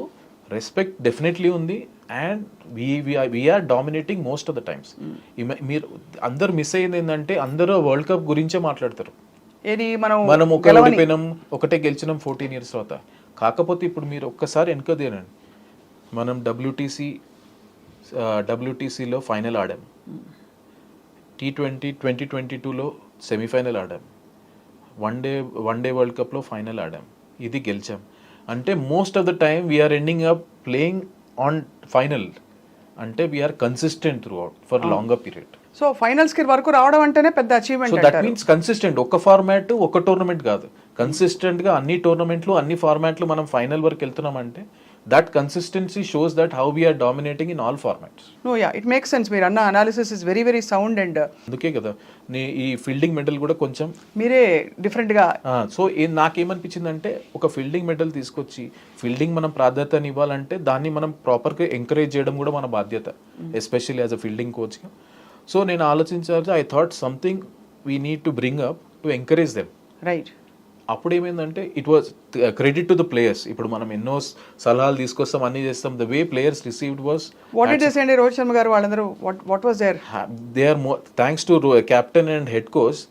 రెస్పెక్ట్ డెఫినెట్లీ ఉంది and we're dominating most of the times. మీరు అందరు మిస్ అయ్యింది ఏంటంటే అందరూ వరల్డ్ కప్ గురించే మాట్లాడతారు. మనం ఓడిపోయినాం, ఒకటే గెలిచినాం 14 years తర్వాత. కాకపోతే ఇప్పుడు మీరు ఒక్కసారి వెనక తీరండి, మనం డబ్ల్యూటీసీలో ఫైనల్ ఆడాం, T20 2022లో సెమీఫైనల్ ఆడాం, వన్ డే వరల్డ్ కప్లో ఫైనల్ ఆడాం, ఇది గెలిచాం. అంటే most of the time we're ending up playing on final. అంటే we're consistent throughout for longer period. So finals కి వరకు రావడం అంటేనే పెద్ద achievement. So that means consistent. ఒక ఫార్మాట్ ఒక టోర్నమెంట్ కాదు, కన్సిస్టెంట్ గా అన్ని టోర్నమెంట్లు అన్ని ఫార్మాట్లు మనం ఫైనల్ వరకు వెళ్తున్నాం అంటే that consistency shows that how we are dominating in all formats. No, yeah, it makes sense. మీరు అన్న analysis is very very sound and అందుకే కదా ఈ ఫీల్డింగ్ మెడల్ కూడా కొంచెం మీరే డిఫరెంట్ గా. సో నాకేమనిపించింది అంటే ఒక ఫీల్డింగ్ మెడల్ తీసుకొచ్చి ఫీల్డింగ్ మనం ప్రాధాన్యత ఇవ్వాలంటే దాన్ని మనం ప్రాపర్గా ఎంకరేజ్ చేయడం కూడా మన బాధ్యత, ఎస్పెషల్లీ యాజ్ అ ఫీల్డింగ్ కోచ్గా. సో నేను ఆలోచించాలి, I thought something we need to bring up to encourage them. Right. అప్పుడు ఏమైందంటే it was credit to the players. ఇప్పుడు మనం ఎన్నో సలహాలు తీసుకొస్తాం, అన్ని చేస్తాం. The way players received was what did they say అండి? రోహిత్ శర్మ గారు వాళ్ళందరూ what was there? They are thanks to captain and head coach,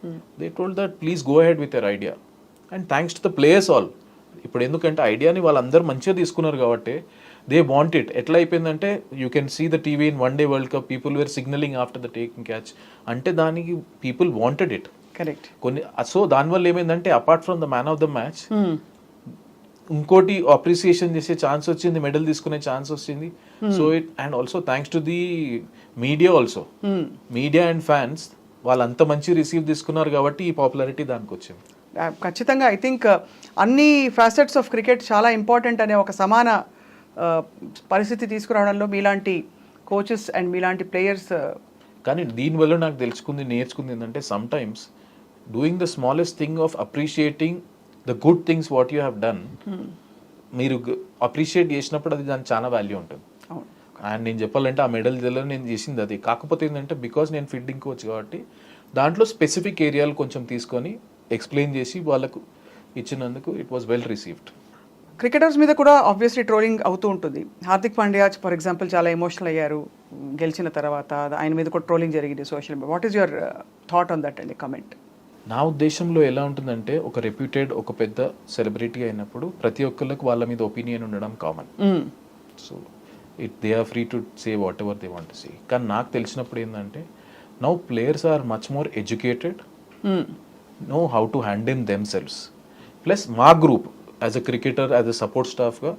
they told that please go ahead with your idea and thanks to the players all. ఇప్పుడు ఎందుకంటే ఐడియాని వాళ్ళందరూ మంచిగా తీసుకున్నారు కాబట్టి they want it. ఎట్లా అయిపోయిందంటే you can see the TV in one day world cup people were signalling after the taking catch. అంటే దానికి పీపుల్ వాంటెడ్ ఇట్. కరెక్ట్. కొన్ని సో దానివల్ల ఏమైందంటే apart from the man of the match ఇంకోటి appreciation చేసే chance వచ్చింది, medal తీసుకునే chance వచ్చింది. So it and also thanks to the media also, media and fans వాళ్ళంత మంచి రిసీవ్ తీసుకున్నారు కాబట్టి ఈ పాపులారిటీ దానికి వచ్చింది. ఖచ్చితంగా ఐ థింక్ అన్ని ఫ్యాసెట్స్ ఆఫ్ క్రికెట్ చాలా ఇంపార్టెంట్ అనే ఒక సమాన పరిస్థితి తీసుకురావడంలో మీలాంటి కోచెస్ అండ్ మీలాంటి ప్లేయర్స్. కానీ దీనివల్ల నాకు నేర్చుకుంది ఏంటంటే some times doing the smallest thing of appreciating the good things what you have done, మీరు అప్రిషియేట్ చేసినప్పుడు అది దానికి చాలా వాల్యూ ఉంటుంది. అండ్ నేను చెప్పాలంటే ఆ మెడల్ నేను చేసింది అది. కాకపోతే ఏంటంటే బికాస్ నేను ఫీల్డింగ్ కోచ్ కాబట్టి దాంట్లో స్పెసిఫిక్ ఏరియాలు కొంచెం తీసుకొని ఎక్స్ప్లెయిన్ చేసి వాళ్ళకు ఇచ్చినందుకు it was well received. Cricketers మీద కూడా ఆబ్వియస్లీ ట్రోలింగ్ అవుతూ ఉంటుంది. హార్దిక్ పాండ్యా ఫర్ ఎగ్జాంపుల్ చాలా ఎమోషనల్ అయ్యారు గెలిచిన తర్వాత, ఆయన మీద కూడా ట్రోలింగ్ జరిగింది social media. What is your thought on that అండి, కమెంట్? నా ఉద్దేశంలో ఎలా ఉంటుందంటే ఒక రెప్యూటెడ్ ఒక పెద్ద సెలబ్రిటీ అయినప్పుడు ప్రతి ఒక్కరికి వాళ్ళ మీద ఒపీనియన్ ఉండడం common. So they are free to say whatever they want to say. కానీ నాకు తెలిసినప్పుడు ఏంటంటే now players are much more educated, know how to handle themselves. Plus మా group as a cricketer, as a support staff ga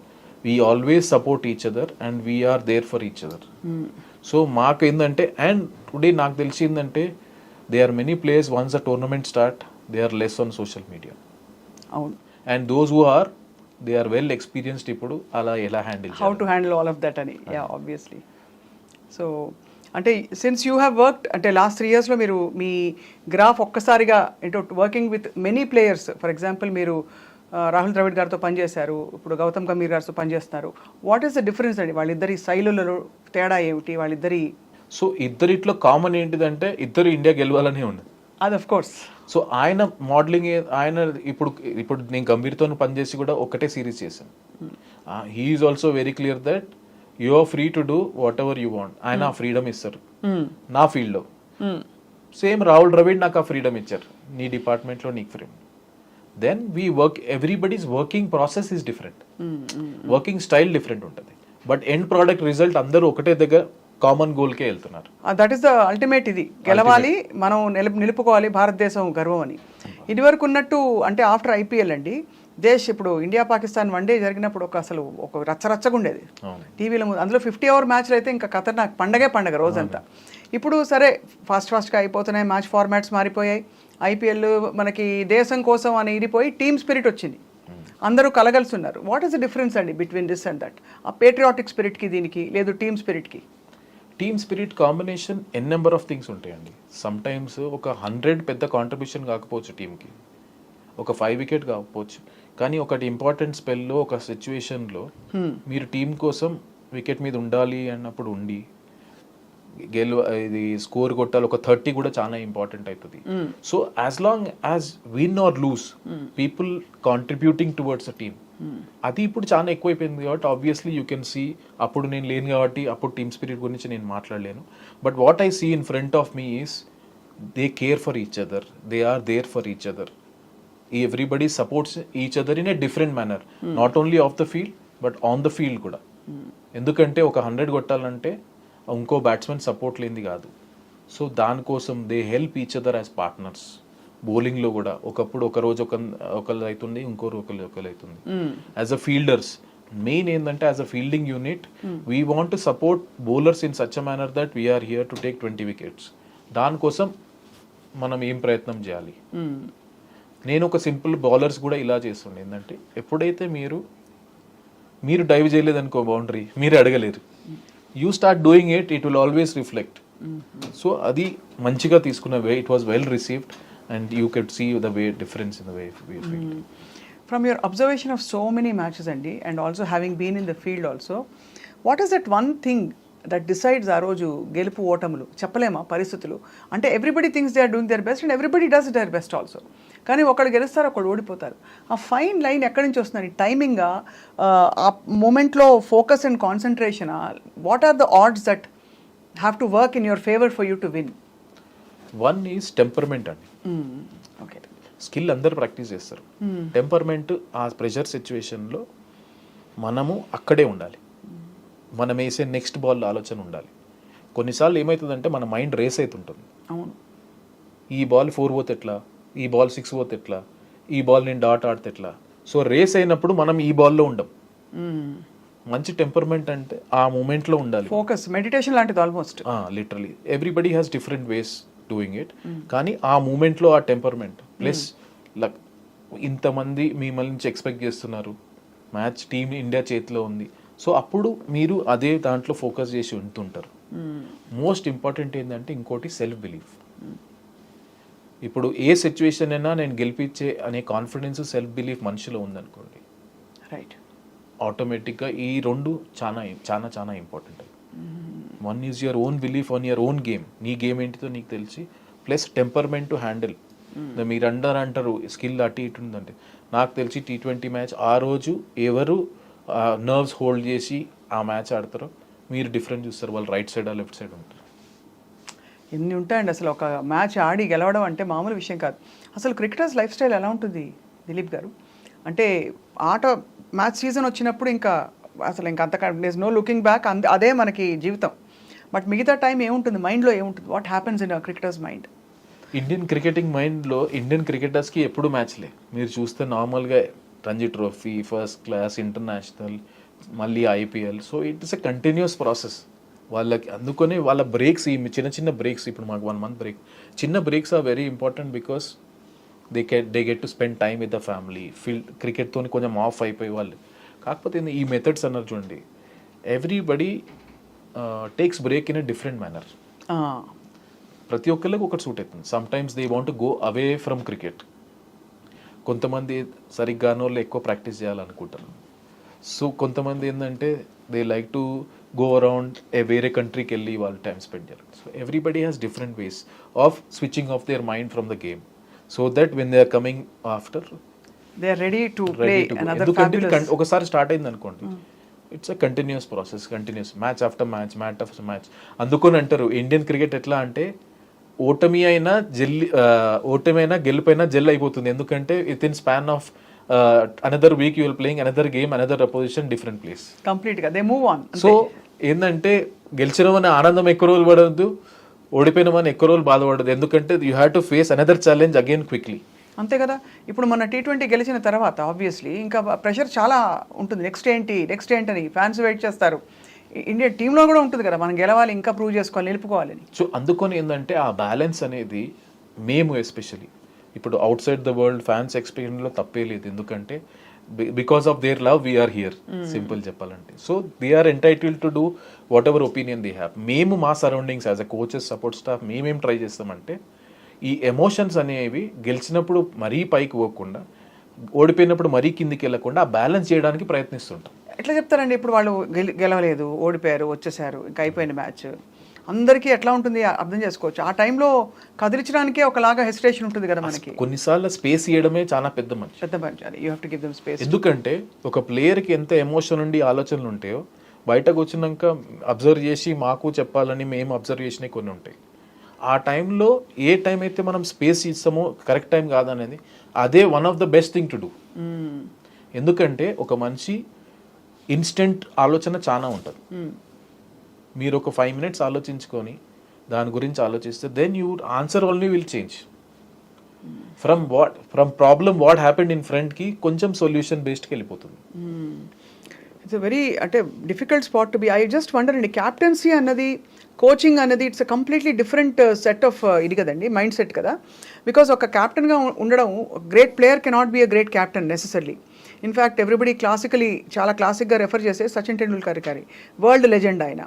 we always support each other and we are there for each other. So మాకు ఏంటంటే and today నాకు తెలిసిందంటే they are many players once the tournament start they are less on social media. అవును. And those who are they are well experienced ఇప్పుడు అలా ఎలా handle how to handle all of that అని. Yeah obviously. So అంటే since you have worked అంటే last 3 yearsలో మీరు మీ గ్రాఫ్ ఒక్కసారిగా అంటే working with many players, for example మీరు రాహుల్ ద్రవిడ్ గారితో పనిచేశారు, ఇప్పుడు గౌతమ్ గంభీర్ గారితో పనిచేస్తున్నారు. వాట్ ఈస్ ద డిఫరెన్స్ అండి వాళ్ళిద్దరి శైలులలో తేడా ఏమిటి వాళ్ళిద్దరి? సో ఇద్దరిట్లో కామన్ ఏంటిదంటే ఇద్దరు ఇండియా గెలవాలనే ఉంది. అది ఆఫ్ కోర్స్. సో ఆయన మోడలింగ్ ఆయన ఇప్పుడు నేను గంభీర్తో పనిచేసి కూడా ఒకటే సిరీస్ చేశాను. He is also very clear that you are free to do whatever you want. ఆయన ఆ ఫ్రీడమ్ ఇస్తారు నా ఫీల్డ్లో. సేమ్ రాహుల్ ద్రవిడ్ నాకు ఆ ఫ్రీడమ్ ఇచ్చారు, నీ డిపార్ట్మెంట్లో నీకు freedom. Then we work, everybody's working process is different, working style different ఉంటుంది, బట్ ఎండ్ ప్రోడక్ట్ రిజల్ట్ అందరూ ఒకటే దగ్గర కామన్ గోల్కే వెళ్తున్నారు. That is the ultimate. ఇది గెలవాలి, మనం నిలుపుకోవాలి భారతదేశం గర్వం అని. ఇదివరకు ఉన్నట్టు అంటే ఆఫ్టర్ ఐపీఎల్ అండి ఇప్పుడు ఇండియా పాకిస్తాన్ వన్డే జరిగినప్పుడు అసలు ఒక రచ్చరచ్చగా ఉండేది టీవీలో. అందులో 50 over మ్యాచ్లు అయితే ఇంకా ఖతర్నాక్, పండగ రోజంతా. ఇప్పుడు సరే ఫాస్ట్గా అయిపోతున్నాయి, మ్యాచ్ ఫార్మాట్స్ మారిపోయాయి, ఐపీఎల్ మనకి దేశం కోసం అని ఇడిపోయి టీమ్ స్పిరిట్ వచ్చింది, అందరూ కలగలిసి ఉన్నారు. వాట్ ఈస్ ద డిఫరెన్స్ అండి బిట్వీన్ దిస్ అండ్ దట్? ఆ పేట్రియాటిక్ స్పిరిట్కి దీనికి లేదు టీమ్ స్పిరిట్కి? Team spirit combination n number of things ఉంటాయండి. సమ్ టైమ్స్ ఒక 100 పెద్ద కాంట్రిబ్యూషన్ కాకపోవచ్చు టీంకి, ఒక 5 wicket కాకపోవచ్చు, కానీ ఒకటి ఇంపార్టెంట్ స్పెల్లో ఒక సిచ్యువేషన్లో మీరు టీం కోసం వికెట్ మీద ఉండాలి అన్నప్పుడు ఉండి ఇది స్కోర్ కొట్టాలి, ఒక 30 కూడా చాలా ఇంపార్టెంట్ అవుతుంది. So as long as win or lose people contributing towards a team, అది ఇప్పుడు చాలా ఎక్కువైపోయింది. కాబట్టి ఆబ్వియస్లీ యూ కెన్ సీ, అప్పుడు నేను లేను కాబట్టి అప్పుడు టీమ్ స్పిరిట్ గురించి నేను మాట్లాడలేను. But what I see in front of me is they care for each other, they are there for each other. Everybody supports each other in a different manner, not only off the field but on the field కూడా. ఎందుకంటే ఒక 100 కొట్టాలంటే ఇంకో batsmen support లేనిది కాదు. So దానికోసం they help each other as partners. బౌలింగ్లో కూడా ఒకప్పుడు ఒక రోజు ఒకళ్ళు అవుతుంది, ఇంకో ఒకళ్ళు అవుతుంది. యాజ్ అ ఫీల్డర్స్ మెయిన్ ఏంటంటే as a fielding unit we want to support bowlers in such a manner that we're here to take 20 wickets. దానికోసం మనం ఏం ప్రయత్నం చేయాలి. నేను ఒక సింపుల్ బౌలర్స్ కూడా ఇలా చేస్తుండే ఏంటంటే, ఎప్పుడైతే మీరు డైవ్ చేయలేదనుకో బౌండరీ, మీరు అడగలేరు, you start doing it will always reflect. So అది మంచిగా తీసుకున్న way, it was well received and you could see the way difference in the way we field. From your observation of so many matches అండి, and also having been in the field also, what is that one thing that decides ఆ రోజు గెలుపు ఓటములు? చెప్పలేమా పరిస్థితులు అంటే? Everybody thinks they are doing their best and everybody does their best also, కానీ ఒకళ్ళు గెలుస్తారు, ఒకళ్ళు ఓడిపోతారు. ఆ ఫైన్ లైన్ ఎక్కడి నుంచి వస్తుంది? టైమింగా, ఆ మూమెంట్లో focus and concentration, what are the odds that have to work in your favour for you to win? One is temperament అండి. ఓకే, స్కిల్ అందరు ప్రాక్టీస్ చేస్తారు, టెంపర్మెంట్ ఆ ప్రెషర్ సిచ్యువేషన్లో మనము అక్కడే ఉండాలి, మనం వేసే నెక్స్ట్ బాల్ ఆలోచన ఉండాలి. కొన్నిసార్లు ఏమవుతుందంటే మన మైండ్ రేస్ అవుతుంటుంది. అవును, ఈ బాల్ 4 పోతే ఎట్లా, ఈ బాల్ 6 పోతే ఎట్లా, ఈ బాల్ నేను డాట్ ఆడితే ఎట్లా. సో రేస్ అయినప్పుడు మనం ఈ బాల్లో ఉండం. మంచి టెంపర్మెంట్ అంటే ఆ మూమెంట్లో ఉండాలి, ఫోకస్, మెడిటేషన్ లాంటిది almost. Literally everybody has different ways doing it, కానీ ఆ మూమెంట్లో ఆ టెంపర్మెంట్ ప్లస్ లక్. ఇంతమంది మిమ్మల్ని నుంచి ఎక్స్పెక్ట్ చేస్తున్నారు, మ్యాచ్ టీమ్ ఇండియా చేతిలో ఉంది. సో అప్పుడు మీరు అదే దాంట్లో ఫోకస్ చేసి ఉంటుంటారు. మోస్ట్ ఇంపార్టెంట్ ఏంటంటే ఇంకోటి సెల్ఫ్ బిలీఫ్. ఇప్పుడు ఏ సిచ్యువేషన్ అయినా నేను గెలిపించే అనే కాన్ఫిడెన్స్, సెల్ఫ్ బిలీఫ్ మనిషిలో ఉందనుకోండి, రైట్, ఆటోమేటిక్గా ఈ రెండు చాలా చాలా చాలా important. One is your own belief on your own game, నీ గేమ్ ఏంటిదో నీకు తెలిసి, ప్లస్ టెంపర్మెంట్ టు హ్యాండిల్. మీరు అంటారు స్కిల్ అటు ఇటు ఉందంటే, నాకు తెలిసి T20 మ్యాచ్ ఆ రోజు ఎవరు నర్వ్స్ హోల్డ్ చేసి ఆ మ్యాచ్ ఆడతారో మీరు డిఫరెంట్ చూస్తారు, వాళ్ళు రైట్ సైడ్ లెఫ్ట్ సైడ్ ఉంటారు. ఎన్ని ఉంటాయండి అసలు. ఒక మ్యాచ్ ఆడి గెలవడం అంటే మామూలు విషయం కాదు. అసలు క్రికెటర్స్ లైఫ్ స్టైల్ ఎలా ఉంటుంది దిలీప్ గారు? అంటే ఆట మ్యాచ్ సీజన్ వచ్చినప్పుడు ఇంకా అంతకంటే there is no looking back, అదే మనకి జీవితం. బట్ మిగతా టైం ఏముంటుంది మైండ్లో, ఏముంటుంది? What happens in cricketers mind? Indian cricketing మైండ్లో ఇండియన్ క్రికెటర్స్కి ఎప్పుడు మ్యాచ్లే. మీరు చూస్తే నార్మల్గా Ranji trophy, first class, international, మళ్ళీ IPL. So it is a continuous process. వాళ్ళకి అందుకనే వాళ్ళ బ్రేక్స్ ఈ చిన్న చిన్న బ్రేక్స్, ఇప్పుడు మాకు 1 month బ్రేక్, చిన్న breaks are very important because they get to spend time with the family. క్రికెట్తో కొంచెం ఆఫ్ అయిపోయి వాళ్ళు. కాకపోతే ఈ మెథడ్స్ అన్నారు చూడండి, everybody takes break in a different manner. ప్రతి ఒక్కరికి ఒకటి సూట్ అవుతుంది. Some times they want go away from cricket. కొంతమంది సరిగ్గానో ఎక్కువ ప్రాక్టీస్ చేయాలనుకుంటారు. సో కొంతమంది ఏంటంటే they like to go around వేరే కంట్రీకి వెళ్ళి వాళ్ళు టైం స్పెండ్ చేయాలి. So everybody has different ways of switching off their mind from the game, so that when they are coming after they are ready to play another ఎందుకంటే fabulous. ఒకసారి start అయింది అనుకోండి, it's a continuous process, continuous match after match, match after match. అందుకని అంటారు Indian cricket ఎట్లా అంటే ఓటమి అయినా గెలుపైనా జెల్ అయిపోతుంది. ఎందుకంటే with in span of another week you will playing another game, another opposition, different place. Complete గా దే మూవ్ ఆన్. సో ఏంటంటే గెలిచినమని ఆనందం ఎక్కువ రోజులు పడవద్దు, ఓడిపోయినామని ఎక్కువ రోజులు బాధపడదు. ఎందుకంటే you have to face another challenge again quickly. అంతే కదా. ఇప్పుడు మన T20 గెలిచిన తర్వాత ఆబ్వియస్లీ ఇంకా ప్రెషర్ చాలా ఉంటుంది. నెక్స్ట్ ఏంటి అని ఫ్యాన్స్ వెయిట్ చేస్తారు. ఇండియా టీంలో కూడా ఉంటుంది కదా, మనం గెలవాలి, ఇంకా ప్రూవ్ చేసుకోవాలి, నిలుపుకోవాలని. సో అందుకని ఏంటంటే ఆ బ్యాలెన్స్ అనేది మేము ఎస్పెషలీ ఇప్పుడు outside the world fans ఎక్స్పీరియన్స్లో తప్పే లేదు. ఎందుకంటే because of their love we're here, simple చెప్పాలంటే. So they are entitle to do whatever opinion they have. మేము మా surroundings as a coaches, support staff మేమేం ట్రై చేస్తామంటే ఈ ఎమోషన్స్ అనేవి గెలిచినప్పుడు మరీ పైకి పోకుండా, ఓడిపోయినప్పుడు మరీ కిందికి వెళ్ళకుండా బ్యాలెన్స్ చేయడానికి ప్రయత్నిస్తుంటాం. ఎట్లా చెప్తారండి ఇప్పుడు వాళ్ళు గెలవలేదు, ఓడిపోయారు, వచ్చేసారు, ఇంకా అయిపోయిన మ్యాచ్, అందరికీ ఎట్లా ఉంటుంది అర్థం చేసుకోవచ్చు. ఆ టైంలో కదిలించడానికే ఒకలాగా హెసిటేషన్ ఉంటుంది కదా మనకి. కొన్నిసార్లు స్పేస్ ఇవ్వడమే చాలా పెద్ద మంచి. You have to give them space. ఎందుకంటే ఒక ప్లేయర్కి ఎంత ఎమోషన్ ఉండి ఆలోచనలు ఉంటాయో బయటకు వచ్చినాక అబ్జర్వ్ చేసి మాకు చెప్పాలని మేము అబ్జర్వ్ చేసినవి కొన్ని ఉంటాయి. ఆ టైంలో ఏ టైం అయితే మనం స్పేస్ ఇస్తామో కరెక్ట్ టైం కాదనేది అదే one of the best thing to do. ఎందుకంటే ఒక మనిషి ఇన్స్టెంట్ ఆలోచన చాలా ఉంటుంది. మీరు ఒక 5 minutes ఆలోచించుకొని దాని గురించి ఆలోచిస్తే then you answer only will change from problem what happened in ఫ్రంట్కి కొంచెం సొల్యూషన్ బేస్డ్కి వెళ్ళిపోతుంది. ఇట్స్ వెరీ అంటే difficult spot to be. I just wonder అండి, క్యాప్టెన్సీ అన్నది, కోచింగ్ అన్నది it's a completely different set of ఇది కదండి, మైండ్ సెట్ కదా. బికాజ్ ఒక క్యాప్టెన్గా ఉండడం, great player cannot be a great captain necessarily. In fact everybody చాలా క్లాసిక్గా రెఫర్ చేసే సచిన్ టెండూల్కర్ గారి, వరల్డ్ లెజెండ్ ఆయన.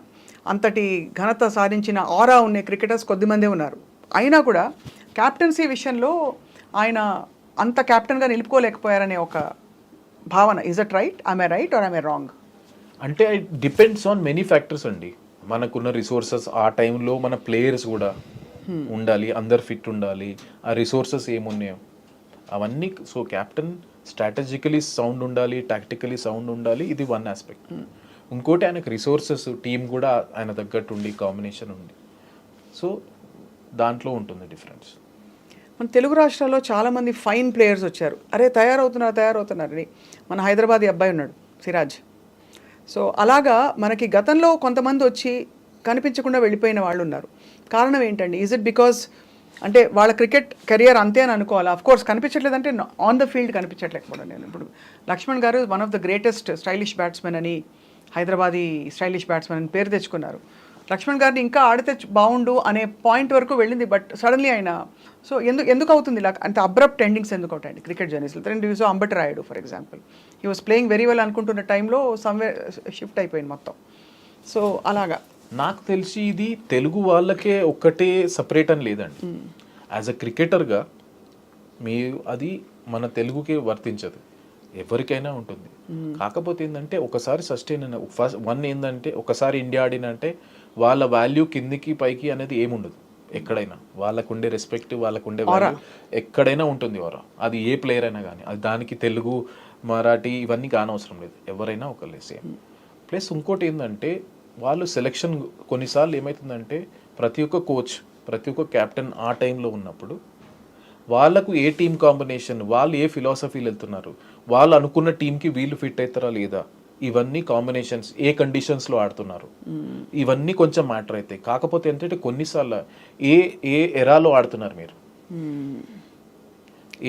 అంతటి ఘనత సాధించిన ఆరా ఉన్న క్రికెటర్స్ కొద్దిమందే ఉన్నారు. అయినా కూడా క్యాప్టెన్సీ విషయంలో ఆయన అంత క్యాప్టెన్గా నిలుపుకోలేకపోయారనే ఒక భావన. Is that right? I right or I wrong? అంటే it depends on many factors అండి. మనకున్న రిసోర్సెస్, ఆ టైంలో మన ప్లేయర్స్ కూడా ఉండాలి, అందరు ఫిట్ ఉండాలి, ఆ రిసోర్సెస్ ఏమున్నాయో అవన్నీ. సో క్యాప్టెన్ స్ట్రాటజికలీ సౌండ్ ఉండాలి, టాక్టికలీ సౌండ్ ఉండాలి, ఇది వన్ ఆస్పెక్ట్. ఇంకోటి ఆయనకు రిసోర్సెస్, టీం కూడా ఆయన తగ్గట్టు ఉండి, కాంబినేషన్ ఉంది. సో దాంట్లో ఉంటుంది డిఫరెన్స్. మన తెలుగు రాష్ట్రాల్లో చాలామంది ఫైన్ ప్లేయర్స్ వచ్చారు. అరే తయారవుతున్నారని మన హైదరాబాదీ అబ్బాయి ఉన్నాడు, సిరాజ్. సో అలాగా మనకి గతంలో కొంతమంది వచ్చి కనిపించకుండా వెళ్ళిపోయిన వాళ్ళు ఉన్నారు. కారణం ఏంటండి? ఈజ్ ఇట్ బికాస్ అంటే వాళ్ళ క్రికెట్ కెరియర్ అంతే అని అనుకోవాలి? ఆఫ్ కోర్స్ కనిపించట్లేదంటే ఆన్ ద ఫీల్డ్ కనిపించట్లేకపోవడం. నేను ఇప్పుడు లక్ష్మణ్ గారు one of the greatest stylish batsmen అని, హైదరాబాదీ స్టైలిష్ బ్యాట్స్మెన్ అని పేరు తెచ్చుకున్నారు. లక్ష్మణ్ గారిని ఇంకా ఆడితే బాగుండు అనే పాయింట్ వరకు వెళ్ళింది. బట్ సడన్లీ ఆయన సో ఎందుకు అవుతుంది ఇలా అంత అబ్రప్ట్ ఎండింగ్స్ ఎందుకు అవుతాయండి క్రికెట్ జర్నీస్లో? So Ambati Rayudu for example, he was playing very well అనుకుంటున్న టైంలో సమ్వేర్ షిఫ్ట్ అయిపోయింది మొత్తం. సో అలాగా నాకు తెలిసి ఇది తెలుగు వాళ్ళకే ఒక్కటే సపరేట్ అని లేదండి. యాజ్ అ క్రికెటర్గా అది మన తెలుగుకే వర్తించదు, ఎవరికైనా ఉంటుంది. కాకపోతే ఏంటంటే ఒకసారి సస్టైన్ అయిన ఏంటంటే ఒకసారి ఇండియా ఆడినంటే వాళ్ళ వాల్యూ కిందికి పైకి అనేది ఏముండదు. ఎక్కడైనా వాళ్ళకుండే రెస్పెక్ట్, వాళ్ళకుండే వాల్యూ ఎక్కడైనా ఉంటుంది. అది ఏ ప్లేయర్ అయినా కానీ, అది దానికి తెలుగు, మరాఠీ ఇవన్నీ కానవసరం లేదు, ఎవరైనా ఒకళ్ళే సేమ్. ప్లస్ ఇంకోటి ఏంటంటే వాళ్ళు సెలెక్షన్ కొన్నిసార్లు ఏమవుతుందంటే ప్రతి ఒక్క కోచ్, ప్రతి ఒక్క క్యాప్టెన్ ఆ టైంలో ఉన్నప్పుడు వాళ్ళకు ఏ టీం కాంబినేషన్, వాళ్ళు ఏ ఫిలాసఫీలు వెళ్తున్నారు, వాళ్ళు అనుకున్న టీంకి వీళ్ళు ఫిట్ అవుతారా లేదా, ఇవన్నీ కాంబినేషన్స్, ఏ కండిషన్స్లో ఆడుతున్నారు, ఇవన్నీ కొంచెం మ్యాటర్ అవుతాయి. కాకపోతే ఏంటంటే కొన్నిసార్లు ఏ ఎరాలో ఆడుతున్నారు మీరు,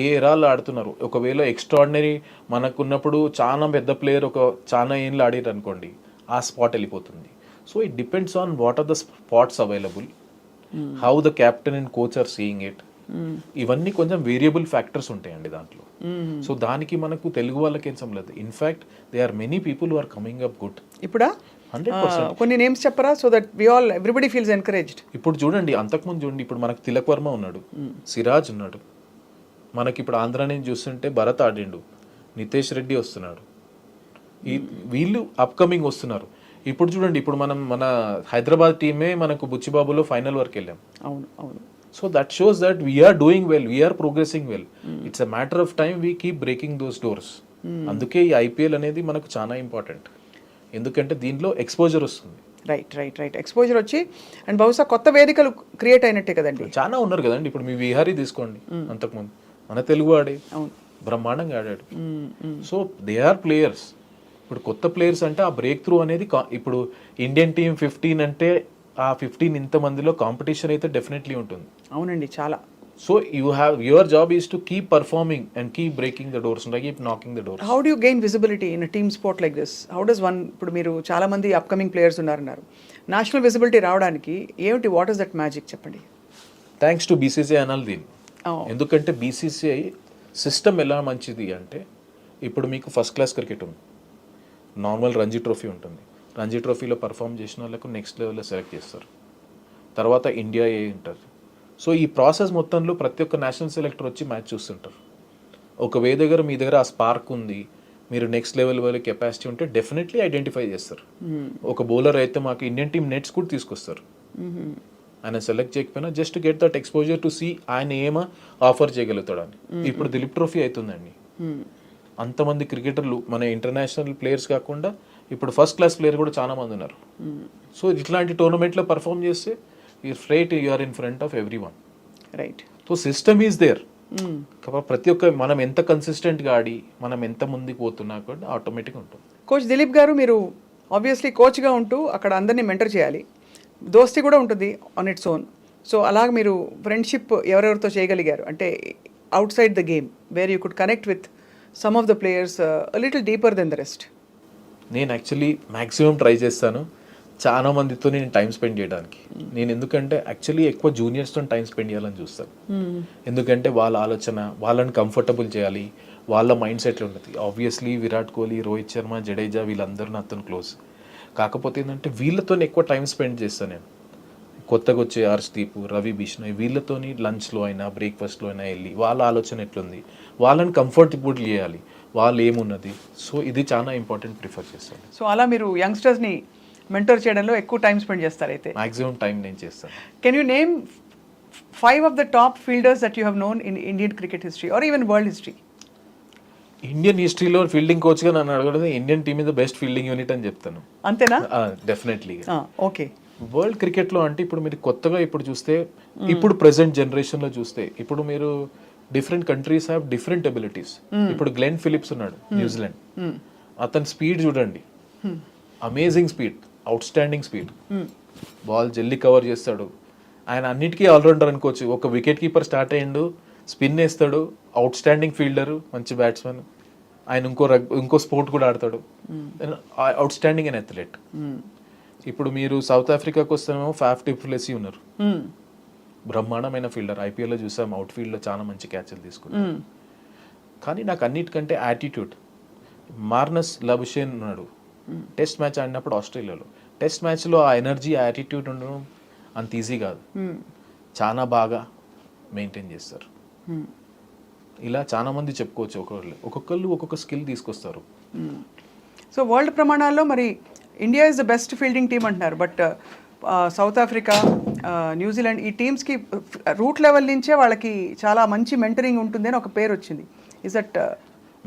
ఏ ఎరాలో ఆడుతున్నారు. ఒకవేళ ఎక్స్ట్రాడినరీ మనకున్నప్పుడు చాలా పెద్ద ప్లేయర్ ఒక చాలా ఏళ్ళు ఆడారు అనుకోండి, ఆ స్పాట్ వెళ్ళిపోతుంది. So it depends on what are the spots available, how the captain and coach are seeing it. ఇవన్నీ కొంచెం వేరియబుల్ ఫ్యాక్టర్స్ ఉంటాయండి దాంట్లో. సో దానికి మనకు తెలుగు వాళ్ళకి ఏం సంబంధం లేదు. In fact they are many people who are coming up good. ఇప్పుడా 100%. కొన్ని నేమ్స్ చెప్పరా, so that we all everybody feels encouraged. ఇప్పుడు చూడండి, అంతకుముందు చూడండి, ఇప్పుడు మనకు తిలక్ వర్మ ఉన్నాడు, సిరాజ్ ఉన్నాడు, మనకి ఇప్పుడు ఆంధ్ర నుంచి చూస్తుంటే భరత్ ఆడిండు, నితేష్ రెడ్డి వస్తున్నాడు, వీళ్ళు అప్కమింగ్ వస్తున్నారు. ఇప్పుడు చూడండి, ఇప్పుడు మన హైదరాబాద్ టీమే మనకు బుచ్చిబాబులో ఫైనల్ వరకు వెళ్ళాం. అవును అవును. So that shows that we're doing well, we're progressing well. It's a matter of time we keep breaking those doors. అందుకే ఈ ఐపీఎల్ అనేది మనకు చాలా ఇంపార్టెంట్, ఎందుకంటే దీంట్లో ఎక్స్పోజర్ వస్తుంది. రైట్ ఎక్స్పోజర్ వచ్చి అండ్ బహుశా కొత్త వేదికలు క్రియేట్ అయినట్టే కదండి. చాలా ఉన్నారు కదండి. ఇప్పుడు మీ విహారీ తీసుకోండి, అంతకుముందు మన తెలుగు ఆడే బ్రహ్మాండంగా ఆడాడు. So they are players. ఇప్పుడు కొత్త ప్లేయర్స్ అంటే ఆ బ్రేక్ త్రూ అనేది ఇప్పుడు ఇండియన్ టీమ్ 15 అంటే ఆ 15 ఇంతమందిలో కాంపిటీషన్ అయితే డెఫినెట్లీ ఉంటుంది. అవునండి, చాలా. So your job is to keep performing and keep breaking the doors, keep knocking the doors. How do you gain visibility in team sport like this? How does one, ఇప్పుడు మీరు చాలా మంది upcoming players ఉన్నారన్నారు, national visibility రావడానికి ఏమిటి, what is that magic చెప్పండి? Thanks to BCCI అనాలి దీన్ని. ఎందుకంటే బీసీసీఐ సిస్టమ్ ఎలా మంచిది అంటే, ఇప్పుడు మీకు ఫస్ట్ క్లాస్ క్రికెట్ ఉంది, నార్మల్ రంజీ ట్రోఫీ ఉంటుంది, రంజీ ట్రోఫీలో పర్ఫామ్ చేసిన వాళ్ళకు నెక్స్ట్ లెవెల్లో సెలెక్ట్ చేస్తారు, తర్వాత ఇండియా ఏ ఉంటుంది. సో ఈ ప్రాసెస్ మొత్తంలో ప్రతి ఒక్క నేషనల్ సెలెక్టర్ వచ్చి మ్యాచ్ చూస్తుంటారు. ఒక మీ దగ్గర ఆ స్పార్క్ ఉంది, మీరు నెక్స్ట్ లెవెల్ వాళ్ళ కెపాసిటీ ఉంటే డెఫినెట్లీ ఐడెంటిఫై చేస్తారు. ఒక బౌలర్ అయితే మాకు ఇండియన్ టీమ్ నెట్స్ కూడా తీసుకొస్తారు, ఆయన సెలెక్ట్ చేయకపోయినా just get that exposure to see ఆయన ఏమా ఆఫర్ చేయగలుగుతాడని. ఇప్పుడు దిలీప్ ట్రోఫీ అవుతుందండి, అంతమంది క్రికెటర్లు మన ఇంటర్నేషనల్ ప్లేయర్స్ కాకుండా ఇప్పుడు ఫస్ట్ క్లాస్ ప్లేయర్ కూడా చాలా మంది ఉన్నారు. సో ఇట్లాంటి టోర్నమెంట్లో పర్ఫామ్ చేస్తే you are in front of everyone. Right. So system is there. కాబట్టి ప్రతి ఒక్క మనం ఎంత కన్సిస్టెంట్గా ఆడి మనం ఎంత ముందుకు పోతున్నా కూడా ఆటోమేటిక్గా ఉంటుంది. కోచ్ దిలీప్ గారు, మీరు ఆబ్వియస్లీ కోచ్గా ఉంటూ అక్కడ అందరినీ మెంటర్ చేయాలి, దోస్తీ కూడా ఉంటుంది ఆన్ ఇట్స్ ఓన్. సో అలాగ మీరు ఫ్రెండ్షిప్ ఎవరెవరితో చేయగలిగారు అంటే outside the game, where you could connect with some of the players little deeper then the rest? నేను యాక్చువల్లీ మ్యాక్సిమం ట్రై చేస్తాను చాలా మందితో నేను టైం స్పెండ్ చేయడానికి. నేను ఎందుకంటే యాక్చువల్లీ ఎక్కువ జూనియర్స్తో టైం స్పెండ్ చేయాలని చూస్తాను. ఎందుకంటే వాళ్ళ ఆలోచన, వాళ్ళని కంఫర్టబుల్ చేయాలి, వాళ్ళ మైండ్ సెట్ ఉంటుంది. ఆబ్వియస్లీ విరాట్ కోహ్లీ, రోహిత్ శర్మ, జడేజా వీళ్ళందరూ నాతో క్లోజ్. కాకపోతే ఏంటంటే వీళ్ళతో ఎక్కువ టైం స్పెండ్ చేస్తాను నేను. కొత్తగా వచ్చే హర్షదీప్, రవి బిష్ణోయ్ వీళ్ళతోని లంచ్లో అయినా బ్రేక్ఫాస్ట్లో అయినా వెళ్ళి వాళ్ళ ఆలోచన ఎట్లుంది, వాళ్ళని కంఫర్టబుల్ చేయాలి, వాళ్ళు ఏమున్నది. సో ఇది చాలా ఇంపార్టెంట్ ప్రిఫర్ చేస్తాను. సో అలా మీరు యంగ్స్టర్స్ని మెంటర్ చేయడంలో ఎక్కువ టైం స్పెండ్ చేస్తారు అయితే? మాక్సిమం టైం నేను చేస్తాను. Can you name 5 of the top fielders that you have known in Indian cricket history or even world history? Indian హిస్టరీలో ఫీల్డింగ్ కోచ్గా నన్ను అడగడం Indian team is the best fielding unit అని చెప్తాను. అంతేనా? డెఫినెట్లీ. ఓకే. వరల్డ్ క్రికెట్లో అంటే ఇప్పుడు మీరు కొత్తగా ఇప్పుడు చూస్తే, ఇప్పుడు ప్రెసెంట్ జనరేషన్లో చూస్తే, ఇప్పుడు మీరు different countries have different abilities. ఇప్పుడు గ్లెన్ ఫిలిప్స్ ఉన్నాడు, న్యూజిలాండ్. అతని స్పీడ్ చూడండి, amazing speed, out standing speed, ball జల్దీ కవర్ చేస్తాడు. ఆయన అన్నిటికీ ఆల్రౌండర్ అనుకోవచ్చు. ఒక వికెట్ కీపర్ స్టార్ట్ అయ్యిండు, స్పిన్ వేస్తాడు, అవుట్ స్టాండింగ్ ఫీల్డర్, మంచి బ్యాట్స్మెన్. ఆయన ఇంకో స్పోర్ట్ కూడా ఆడతాడు, అవుట్ స్టాండింగ్ అండ్ అథ్లెట్. ఇప్పుడు మీరు సౌత్ ఆఫ్రికాకి వస్తేనేమో ఫాఫ్ డు ప్లెసీ ఉన్నారు, బ్రహ్మాండమైన ఫీల్డర్. ఐపీఎల్లో చూసాం, అవుట్ ఫీల్డ్లో చాలా మంచి క్యాచ్లు తీసుకున్నారు. కానీ నాకు అన్నిటికంటే యాటిట్యూడ్, మార్నస్ లబుషేన్ ఉన్నాడు. టెస్ట్ మ్యాచ్ ఆడినప్పుడు ఆస్ట్రేలియాలో, టెస్ట్ మ్యాచ్లో ఆ ఎనర్జీ, ఆ యాటిట్యూడ్ ఉండడం అంత ఈజీ కాదు, చాలా బాగా మెయింటైన్ చేస్తారు. ఇలా చాలా మంది చెప్పుకోవచ్చు. ఒక్కొక్కళ్ళు ఒక్కొక్క స్కిల్ తీసుకొస్తారు. సో వరల్డ్ ప్రమాణాల్లో మరి India is the best fielding team అంటున్నారు, బట్ సౌత్ ఆఫ్రికా, న్యూజిలాండ్ ఈ టీమ్స్కి రూట్ లెవెల్ నుంచే వాళ్ళకి చాలా మంచి మెంటరింగ్ ఉంటుంది అని ఒక పేరు వచ్చింది. ఇస్ దట్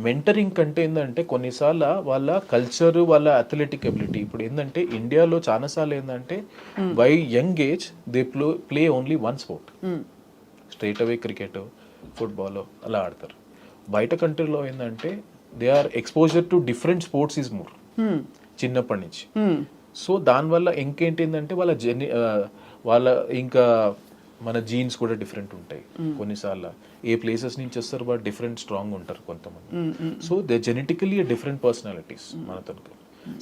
మెంటరింగ్ కంటే ఏంటంటే కొన్నిసార్లు వాళ్ళ కల్చర్, వాళ్ళ అథ్లెటిక్ ఎబిలిటీ. ఇప్పుడు ఏంటంటే ఇండియాలో చాలాసార్లు ఏంటంటే by young age they play only one sport, straight away cricket, football అలా ఆడతారు. బయట కంట్రీలో ఏంటంటే they are exposure to different sports is more చిన్నప్పటి నుంచి. సో దానివల్ల ఇంకేంటిందంటే వాళ్ళ ఇంకా మన జీన్స్ కూడా డిఫరెంట్ ఉంటాయి. కొన్నిసార్లు ఏ ప్లేసెస్ నుంచి వస్తారు, బట్ డిఫరెంట్ స్ట్రాంగ్ ఉంటారు కొంతమంది. So they genetically different personalities. మన తనకు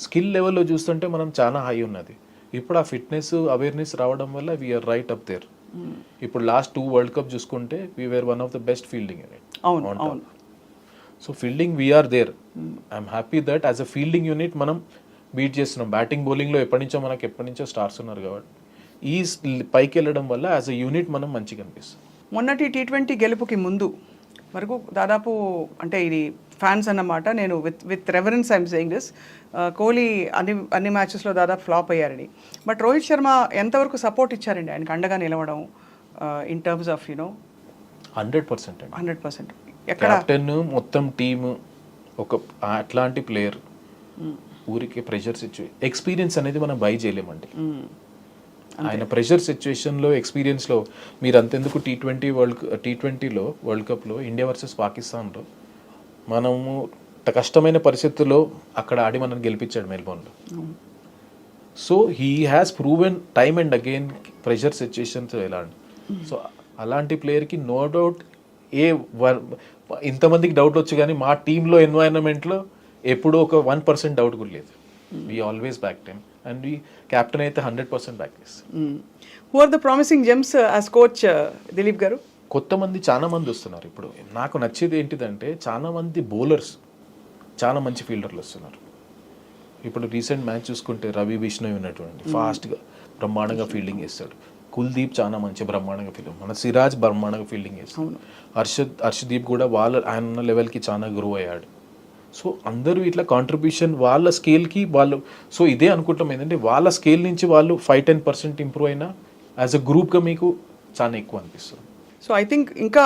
స్కిల్ లెవెల్లో చూస్తుంటే మనం చాలా హై ఉన్నది. ఇప్పుడు ఆ ఫిట్నెస్ అవేర్నెస్ రావడం వల్ల వీఆర్ రైట్ అప్ దేర్. ఇప్పుడు లాస్ట్ 2 వరల్డ్ కప్ చూసుకుంటే we're one of the best fielding unit. అవును అవును. So fielding we're there. I'm happy that as a fielding unit మనం బీట్ చేస్తున్నాం. బ్యాటింగ్ బౌలింగ్లో ఎప్పటి నుంచో స్టార్స్ ఉన్నారు కాబట్టి ఈ పైకి వెళ్ళడం వల్ల యాజ్ అ యూనిట్ మనం మంచిగా అనిపిస్తుంది. మొన్నటి T20 గెలుపుకి ముందు వరకు దాదాపు అంటే ఇది ఫ్యాన్స్ అన్నమాట, నేను with reverence I'm saying this, Kohli అన్ని మ్యాచెస్లో దాదాపు ఫ్లాప్ అయ్యారని. బట్ రోహిత్ శర్మ ఎంతవరకు సపోర్ట్ ఇచ్చారండి ఆయనకు అండగా నిలవడం ఇన్ టర్మ్స్ ఆఫ్ 100% అండి. 100%. ఎక్కడ కెప్టెన్ మొత్తం టీమ్ ఒక అట్లాంటి ప్లేయర్ ఊరికి ప్రెషర్ ఎక్స్పీరియన్స్ అనేది మనం బై చేయలేమండి. ఆయన ప్రెషర్ సిచ్యువేషన్లో ఎక్స్పీరియన్స్లో మీరు అంతెందుకు T20లో వరల్డ్ కప్లో ఇండియా వర్సెస్ పాకిస్తాన్లో మనము కష్టమైన పరిస్థితుల్లో అక్కడ ఆడి మనం గెలిపించాడు మెల్బోర్న్లో. So he has proven time and again pressure situations ఎలా. సో అలాంటి ప్లేయర్కి నో డౌట్ ఇంతమందికి డౌట్ వచ్చు కానీ మా టీంలో ఎన్వైరన్మెంట్లో ఎప్పుడూ ఒక 1% డౌట్ కూడా లేదు. We always back time and we captain అయితే 100% బ్యాక్ చేస్తాం. Who are the promising gems as coach Dilip గారు? చాలా మంది వస్తున్నారు. ఇప్పుడు నాకు నచ్చేది ఏంటిదంటే చాలా మంది బౌలర్స్ చాలా మంచి ఫీల్డర్లు వస్తున్నారు. ఇప్పుడు రీసెంట్ మ్యాచ్ చూసుకుంటే రవి బిష్ణోయ్ ఉన్నటువంటి ఫాస్ట్గా బ్రహ్మాండంగా ఫీల్డింగ్ చేస్తాడు. కుల్దీప్ చాలా మంచి బ్రహ్మాండంగా ఫీల్డింగ్, మన సిరాజ్ బ్రహ్మాండంగా ఫీల్డింగ్ చేస్తాడు. హర్షదీప్ కూడా ఆయన ఉన్న లెవెల్కి చాలా గ్రో అయ్యాడు. సో అందరూ ఇట్లా కాంట్రిబ్యూషన్ వాళ్ళ స్కేల్కి వాళ్ళు. సో ఇదే అనుకుంటాం ఏంటంటే వాళ్ళ స్కేల్ నుంచి వాళ్ళు 5-10% ఇంప్రూవ్ అయినా యాజ్ అ గ్రూప్గా మీకు చాలా ఎక్కువ అనిపిస్తుంది. సో ఐ థింక్ ఇంకా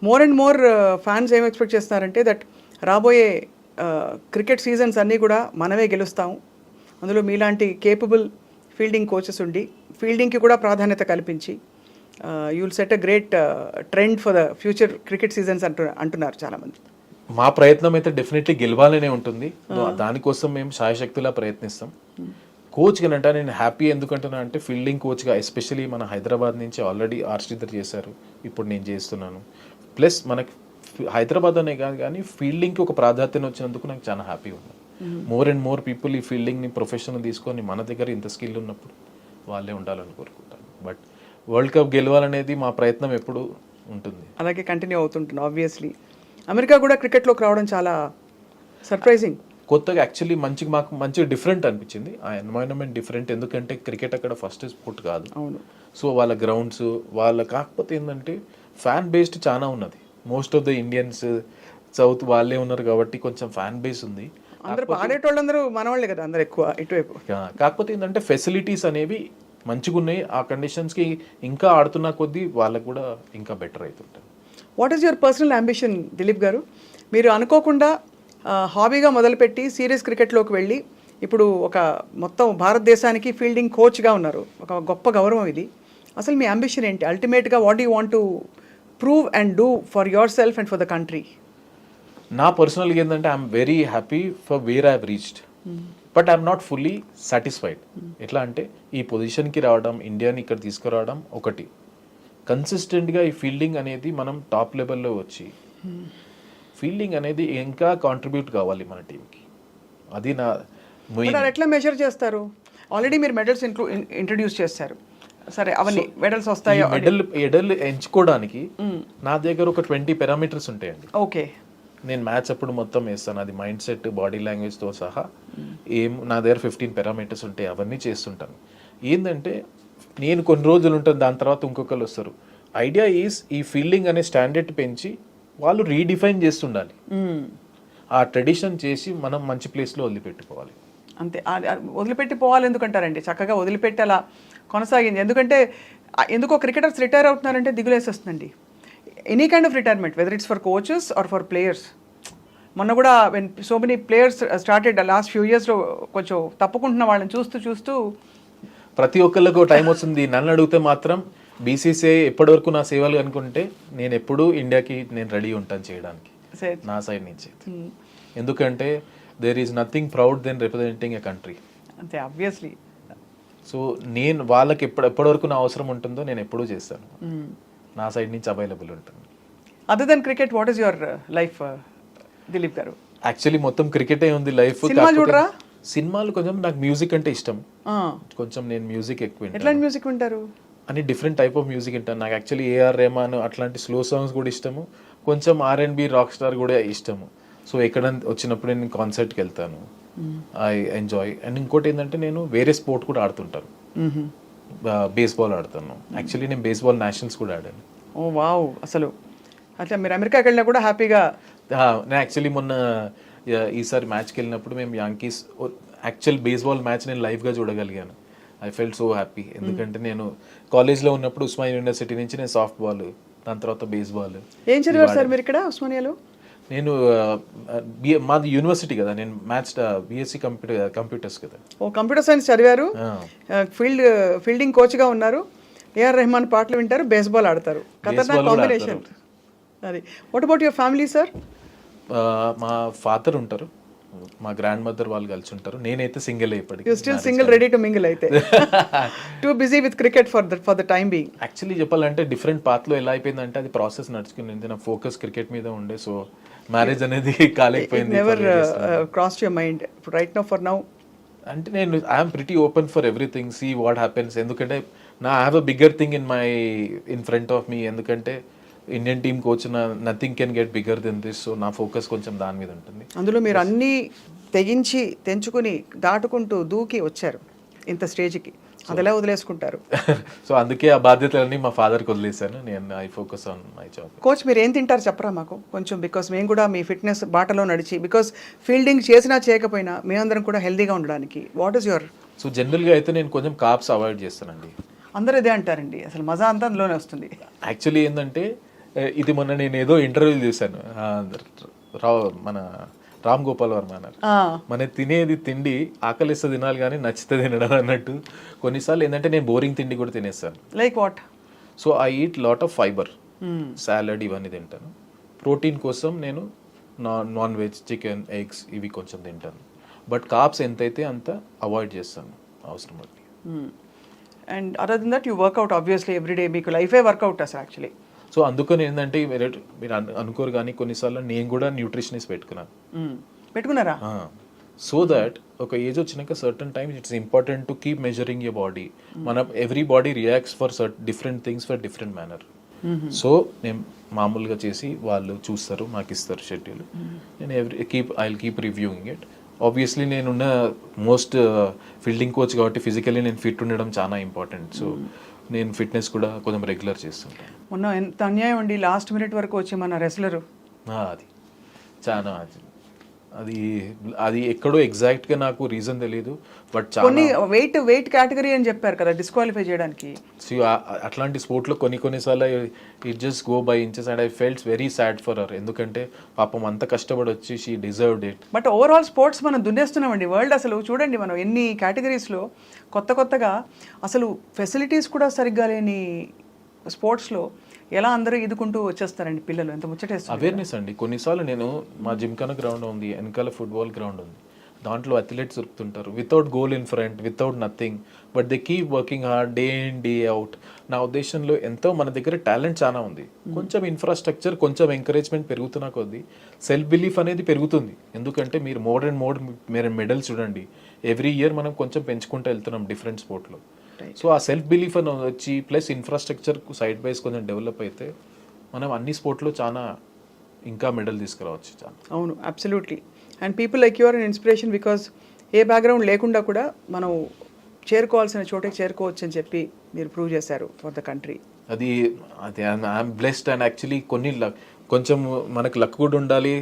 మోర్ అండ్ మోర్ ఫ్యాన్స్ ఏం ఎక్స్పెక్ట్ చేస్తున్నారంటే దట్ రాబోయే క్రికెట్ సీజన్స్ అన్నీ కూడా మనమే గెలుస్తాము, అందులో మీలాంటి కేపబుల్ ఫీల్డింగ్ కోచెస్ ఉండి ఫీల్డింగ్కి కూడా ప్రాధాన్యత కల్పించి you will set a great trend for the future cricket seasons అంటున్నారు చాలామంది. మా ప్రయత్నం అయితే డెఫినెట్లీ గెలవాలనే ఉంటుంది. దానికోసం మేము శాయశక్తిలా ప్రయత్నిస్తాం. కోచ్ కనంటే నేను హ్యాపీ ఎందుకంటున్నా అంటే ఫీల్డింగ్ కోచ్గా ఎస్పెషలీ మన హైదరాబాద్ నుంచి ఆల్రెడీ శ్రీధర్ చేశారు, ఇప్పుడు నేను చేస్తున్నాను. ప్లస్ మనకి హైదరాబాద్ అనే కాదు కానీ ఫీల్డింగ్కి ఒక ప్రాధాన్యత వచ్చినందుకు నాకు చాలా హ్యాపీ ఉంది. మోర్ అండ్ మోర్ పీపుల్ ఈ ఫీల్డింగ్ని ప్రొఫెషన్ తీసుకొని మన దగ్గర ఇంత స్కిల్ ఉన్నప్పుడు వాళ్ళే ఉండాలని కోరుకుంటాను. బట్ వరల్డ్ కప్ గెలవాలనేది మా ప్రయత్నం ఎప్పుడు ఉంటుంది, అలాగే కంటిన్యూ అవుతుంటుంది. ఆబ్వియస్లీ అమెరికా కూడా క్రికెట్లోకి రావడం చాలా సర్ప్రైజింగ్. కొత్తగా యాక్చువల్లీ మాకు మంచిగా డిఫరెంట్ అనిపించింది. ఆ ఎన్వైరన్మెంట్ డిఫరెంట్, ఎందుకంటే క్రికెట్ అక్కడ ఫస్ట్ స్పోర్ట్ కాదు. అవును. సో వాళ్ళ గ్రౌండ్స్ కాకపోతే ఏంటంటే ఫ్యాన్ బేస్డ్ చాలా ఉన్నది. Most of the Indians south వాళ్ళే ఉన్నారు కాబట్టి కొంచెం ఫ్యాన్ బేస్ ఉంది. అందరూ ఆడేటోళ్ళందరూ మనవాళ్ళే కదా అందరూ ఎక్కువ ఇటువైపు. కాకపోతే ఏంటంటే ఫెసిలిటీస్ అనేవి మంచిగా ఉన్నాయి. ఆ కండిషన్స్కి ఇంకా ఆడుతున్న కొద్దీ వాళ్ళకు కూడా ఇంకా బెటర్ అవుతుంటాయి. What is your personal ambition Dilip garu? మీరు అనుకోకుండా హాబీగా మొదలుపెట్టి సీరియస్ క్రికెట్లోకి వెళ్ళి ఇప్పుడు ఒక మొత్తం భారతదేశానికి ఫీల్డింగ్ కోచ్గా ఉన్నారు, ఒక గొప్ప గౌరవం ఇది. అసలు మీ అంబిషన్ ఏంటి అల్టిమేట్గా? What you want to prove and do for your self and for the country? నా పర్సనల్గా ఏంటంటే I'm very happy for where I have reached, but I'm not fully satisfied. ఎట్లా అంటే ఈ పొజిషన్కి రావడం, ఇండియాని ఇక్కడ తీసుకురావడం ఒకటి, కన్సిస్టెంట్గా ఈ ఫీల్డింగ్ అనేది మనం టాప్ లెవెల్లో వచ్చి ఫీల్డింగ్ అనేది ఇంకా కాంట్రిబ్యూట్ కావాలి మన టీంకి. అది నా ఎట్లా మెజర్ చేస్తారు? ఆల్రెడీ మీరు మెడల్స్ ఇంట్రడ్యూస్ చేస్తారు, సరే అవన్నీ మెడల్స్ వస్తాయో? మెడల్ ఎంచుకోవడానికి నా దగ్గర ఒక 20 పారామీటర్స్ ఉంటాయండి. ఓకే. నేను మ్యాచ్ అప్పుడు మొత్తం వేస్తాను, అది మైండ్ సెట్, బాడీ లాంగ్వేజ్తో సహా నా దగ్గర 15 పారామీటర్స్ ఉంటాయి, అవన్నీ చేస్తుంటాను. ఏంటంటే నేను కొన్ని రోజులు ఉంటాను, దాని తర్వాత ఇంకొకరు వస్తారు. ఐడియా ఈజ్ ఈ ఫీల్డింగ్ అనే స్టాండర్డ్ పెంచి వాళ్ళు రీడిఫైన్ చేస్తుండాలి. ఆ ట్రెడిషన్ చేసి మనం మంచి ప్లేస్లో వదిలిపెట్టుకోవాలి. అంతే, వదిలిపెట్టి పోవాలి ఎందుకంటారండి? చక్కగా వదిలిపెట్టి అలా కొనసాగింది. ఎందుకంటే ఎందుకో క్రికెటర్స్ రిటైర్ అవుతున్నారంటే దిగులేసి వస్తుందండి. Any kind of retirement, whether it's for coaches or for players. మొన్న కూడా when so many players started last few ఇయర్స్లో కొంచెం తప్పుకుంటున్న వాళ్ళని చూస్తూ ప్రతి ఒక్కళ్ళకు టైం వస్తుంది. నన్ను అడిగితే మాత్రం బీసీసీఐ ఎప్పటివరకు నా సేవలు అనుకుంటే నేను ఎప్పుడూ ఇండియాకి నేను రెడీ ఉంటాను చేయడానికి నా సైడ్ నుంచి. ఎందుకంటే there is nothing proud then representing a country. అంతే, ఆబ్వియస్లీ. సో నేను వాళ్ళకి ఎప్పటివరకు నా అవసరం ఉంటుందో నేను ఎప్పుడూ చేస్తాను, నా సైడ్ నుంచి అవైలబుల్ ఉంటుంది. Other then cricket, what is your life Dilip గారు? యాక్చువల్లీ మొత్తం క్రికెటే ఉంది లైఫ్. సినిమా చూడరా? సినిమాలు కొంచెం నాకు మ్యూజిక్ అంటే ఇష్టం, కొంచెం నేను మ్యూజిక్ ఎక్కువ వింటాను. ఎట్లాంటి మ్యూజిక్ వింటారు? అని డిఫరెంట్ టైప్ ఆఫ్ మ్యూజిక్ వింటాను. నాకు యాక్చువల్లీ ఏఆర్ రెహమాన్ అట్లాంటి స్లో సాంగ్స్ కూడా ఇష్టము, కొంచెం R&B రాక్ స్టార్ కూడా ఇష్టము. సో ఎక్కడ వచ్చినప్పుడు నేను కాన్సర్ట్కి వెళ్తాను, ఐ ఎంజాయ్. అండ్ ఇంకోటి ఏంటంటే నేను వేరే స్పోర్ట్ కూడా ఆడుతుంటాను, బేస్బాల్ ఆడతాను. యాక్చువల్లీ నేను బేస్బాల్ నేషనల్స్ కూడా ఆడాను. ఓ వావ్, అసలు అట్లా మీరు అమెరికాకి వెళ్ళినా కూడా హ్యాపీగా? నేను యాక్చువల్లీ మొన్న ఈసారి మ్యాచ్కి వెళ్ళినప్పుడు మేము యాంకీస్ యాక్చువల్ బేస్బాల్ మ్యాచ్ నేను లైవ్గా చూడగలిగాను. I felt so happy. ఎందుకంటే నేను కాలేజ్లో ఉన్నప్పుడు ఉస్మానియా యూనివర్సిటీ నుంచి నేను సాఫ్ట్ బాల్, దాని తర్వాత బేస్బాల్. ఏం చదివారు సార్ మీరు ఇక్కడ ఉస్మానియాలో? నేను మాది యూనివర్సిటీ కదా, నేను మ్యాథ్స్ బీఎస్సీ కంప్యూటర్స్ కదా. ఓ కంప్యూటర్ సైన్స్ చదివారు, ఫీల్డింగ్ కోచ్గా ఉన్నారు, ఏఆర్ రెహమాన్ పాటలు వింటారు, బేస్బాల్ ఆడతారు. ఖతర్నాక్ కాంబినేషన్ అది. What about your family sir? మా ఫాదర్ ఉంటారు, మా గ్రాండ్ మదర్ వాళ్ళు కలిసి ఉంటారు. నేనైతే సింగిల్ ఇప్పటికి. You still single, ready to mingle అయితే? Too busy with cricket for the time being. Actually చెప్పాలంటే డిఫరెంట్ పాత్లో ఎలా అయిపోయిందంటే అది ప్రాసెస్ నడుచుకుని నా ఫోకస్ క్రికెట్ మీద ఉండే, సో మ్యారేజ్ అనేది కాలేకపోయింది. Never crossed your mind right now for now? అంటే నేను I'm pretty open for everything, see what happens. ఎందుకంటే I have a bigger thing in front of me. ఎందుకంటే Indian team coach, nothing can get bigger then this. So నా focus కొంచెం దాని మీద ఉంటుంది. అందులో మీరు అన్నీ తెగించి తెంచుకుని దాటుకుంటూ దూకి వచ్చారు ఇంత స్టేజ్కి, అది ఎలా వదిలేసుకుంటారు? సో అందుకే ఆ బాధ్యతలన్నీ మా ఫాదర్కి వదిలేశాను. నేను I focus on my job. Coach మీరు ఏం తింటారు చెప్పరా మాకు కొంచెం? బికాస్ మేము కూడా మీ ఫిట్నెస్ బాటలో నడిచి, బికాస్ ఫీల్డింగ్ చేసినా చేయకపోయినా మేమందరం కూడా హెల్దీగా ఉండడానికి, వాట్ ఈస్ యువర్? సో జనరల్గా అయితే నేను కొంచెం కార్బ్స్ అవాయిడ్ చేస్తానండి. అందరూ ఇదే అంటారండి, అసలు మజా అంతా అందులోనే వస్తుంది. యాక్చువల్లీ ఏంటంటే ఇది మొన్న నేను ఏదో ఇంటర్వ్యూ చూశాను, మన రామ్ గోపాల్ వర్మ అన్నారు, మన తినేది తిండి ఆకలిస్తే తినాలి కానీ నచ్చితే తినడం అన్నట్టు. కొన్నిసార్లు ఏంటంటే నేను బోరింగ్ తిండి కూడా తినేస్తాను. Like what? So I eat lot of fibre, salad ఇవన్నీ తింటాను. ప్రోటీన్ కోసం నేను నాన్ వెజ్, చికెన్, ఎగ్స్ ఇవి కొంచెం తింటాను. బట్ కార్బ్స్ ఎంతైతే అంత అవాయిడ్ చేస్తాను అవసరం బట్టి. And other then that you work out obviously everyday, మీకు లైఫే వర్కౌట్ అసలు యాక్చువల్లీ. సో అందుకని ఏంటంటే మీరు అనుకోరు కానీ కొన్నిసార్లు నేను కూడా న్యూట్రిషనిస్ట్ పెట్టుకున్నారా? సో దట్ ఒక ఏజ్ వచ్చినాక certain times it's important to keep measuring your body. మన every body reacts for different things for different manner. So నేను మామూలుగా చేసి వాళ్ళు చూస్తారు, మాకు ఇస్తారు షెడ్యూల్. నేను I keep reviewing it. Obviously నేనున్న మోస్ట్ ఫీల్డింగ్ కోచ్ కాబట్టి ఫిజికలీ నేను ఫిట్ ఉండడం చాలా ఇంపార్టెంట్. సో నేను ఫిట్నెస్ కూడా కొంచెం రెగ్యులర్ చేస్తుంటాను. మొన్న ఎంత అన్యాయం అండి, లాస్ట్ మినిట్ వరకు వచ్చి మన రెస్లరు. అది చాలా అది ఎక్కడో ఎగ్జాక్ట్గా నాకు రీజన్ తెలియదు, బట్ కొన్ని వెయిట్ కేటగిరీ అని చెప్పారు కదా డిస్క్వాలిఫై చేయడానికి. అట్లాంటి స్పోర్ట్లో కొన్నిసార్లు it just go by inches and I felt very sad for her. ఎందుకంటే పాపం అంత కష్టపడి వచ్చి she deserved it. But overall sports మనం దున్నేస్తున్నామండి వరల్డ్. అసలు చూడండి మనం ఎన్ని కేటగిరీస్లో కొత్తగా అసలు ఫెసిలిటీస్ కూడా సరిగ్గా లేని స్పోర్ట్స్లో ఎలా అందరూ ఎదుకుంటూ వచ్చేస్తారండి పిల్లలు, ఎంత ముచ్చటేస్తారు. అవేర్నెస్ అండి. కొన్నిసార్లు నేను మా జిమ్ఖానా గ్రౌండ్ ఉంది, వెనకాల ఫుట్బాల్ గ్రౌండ్ ఉంది, దాంట్లో అథ్లెట్స్ దొరుకుతుంటారు without goal in front, without nothing, but they keep working hard day in day out. నా ఉద్దేశంలో ఎంతో మన దగ్గర టాలెంట్ చాలా ఉంది, కొంచెం ఇన్ఫ్రాస్ట్రక్చర్, కొంచెం ఎంకరేజ్మెంట్ పెరుగుతున్నా కొద్దీ సెల్ఫ్ బిలీఫ్ అనేది పెరుగుతుంది. ఎందుకంటే మీరు మీరు మెడల్స్ చూడండి, ఎవ్రీ ఇయర్ మనం కొంచెం పెంచుకుంటూ వెళ్తున్నాం డిఫరెంట్ స్పోర్ట్లో. సో ఆ సెల్ఫ్ బిలీఫ్ అని వచ్చి ప్లస్ ఇన్ఫ్రాస్ట్రక్చర్ సైడ్ బైస్ కొంచెం డెవలప్ అయితే మనం అన్ని స్పోర్ట్లో చాలా ఇంకా మెడల్ తీసుకురావచ్చు. చాలా అవును, absolutely. And people like your an inspiration, because A background లేకుండా కూడా మనం చేరుకోవాల్సిన చోటకి చేరుకోవచ్చు అని చెప్పి మీరు ప్రూవ్ చేశారు ఫర్ ద కంట్రీ. అది ఐఎమ్ బ్లెస్డ్. అండ్ యాక్చువల్లీ కొంచెం మనకు లక్ కూడా ఉండాలి,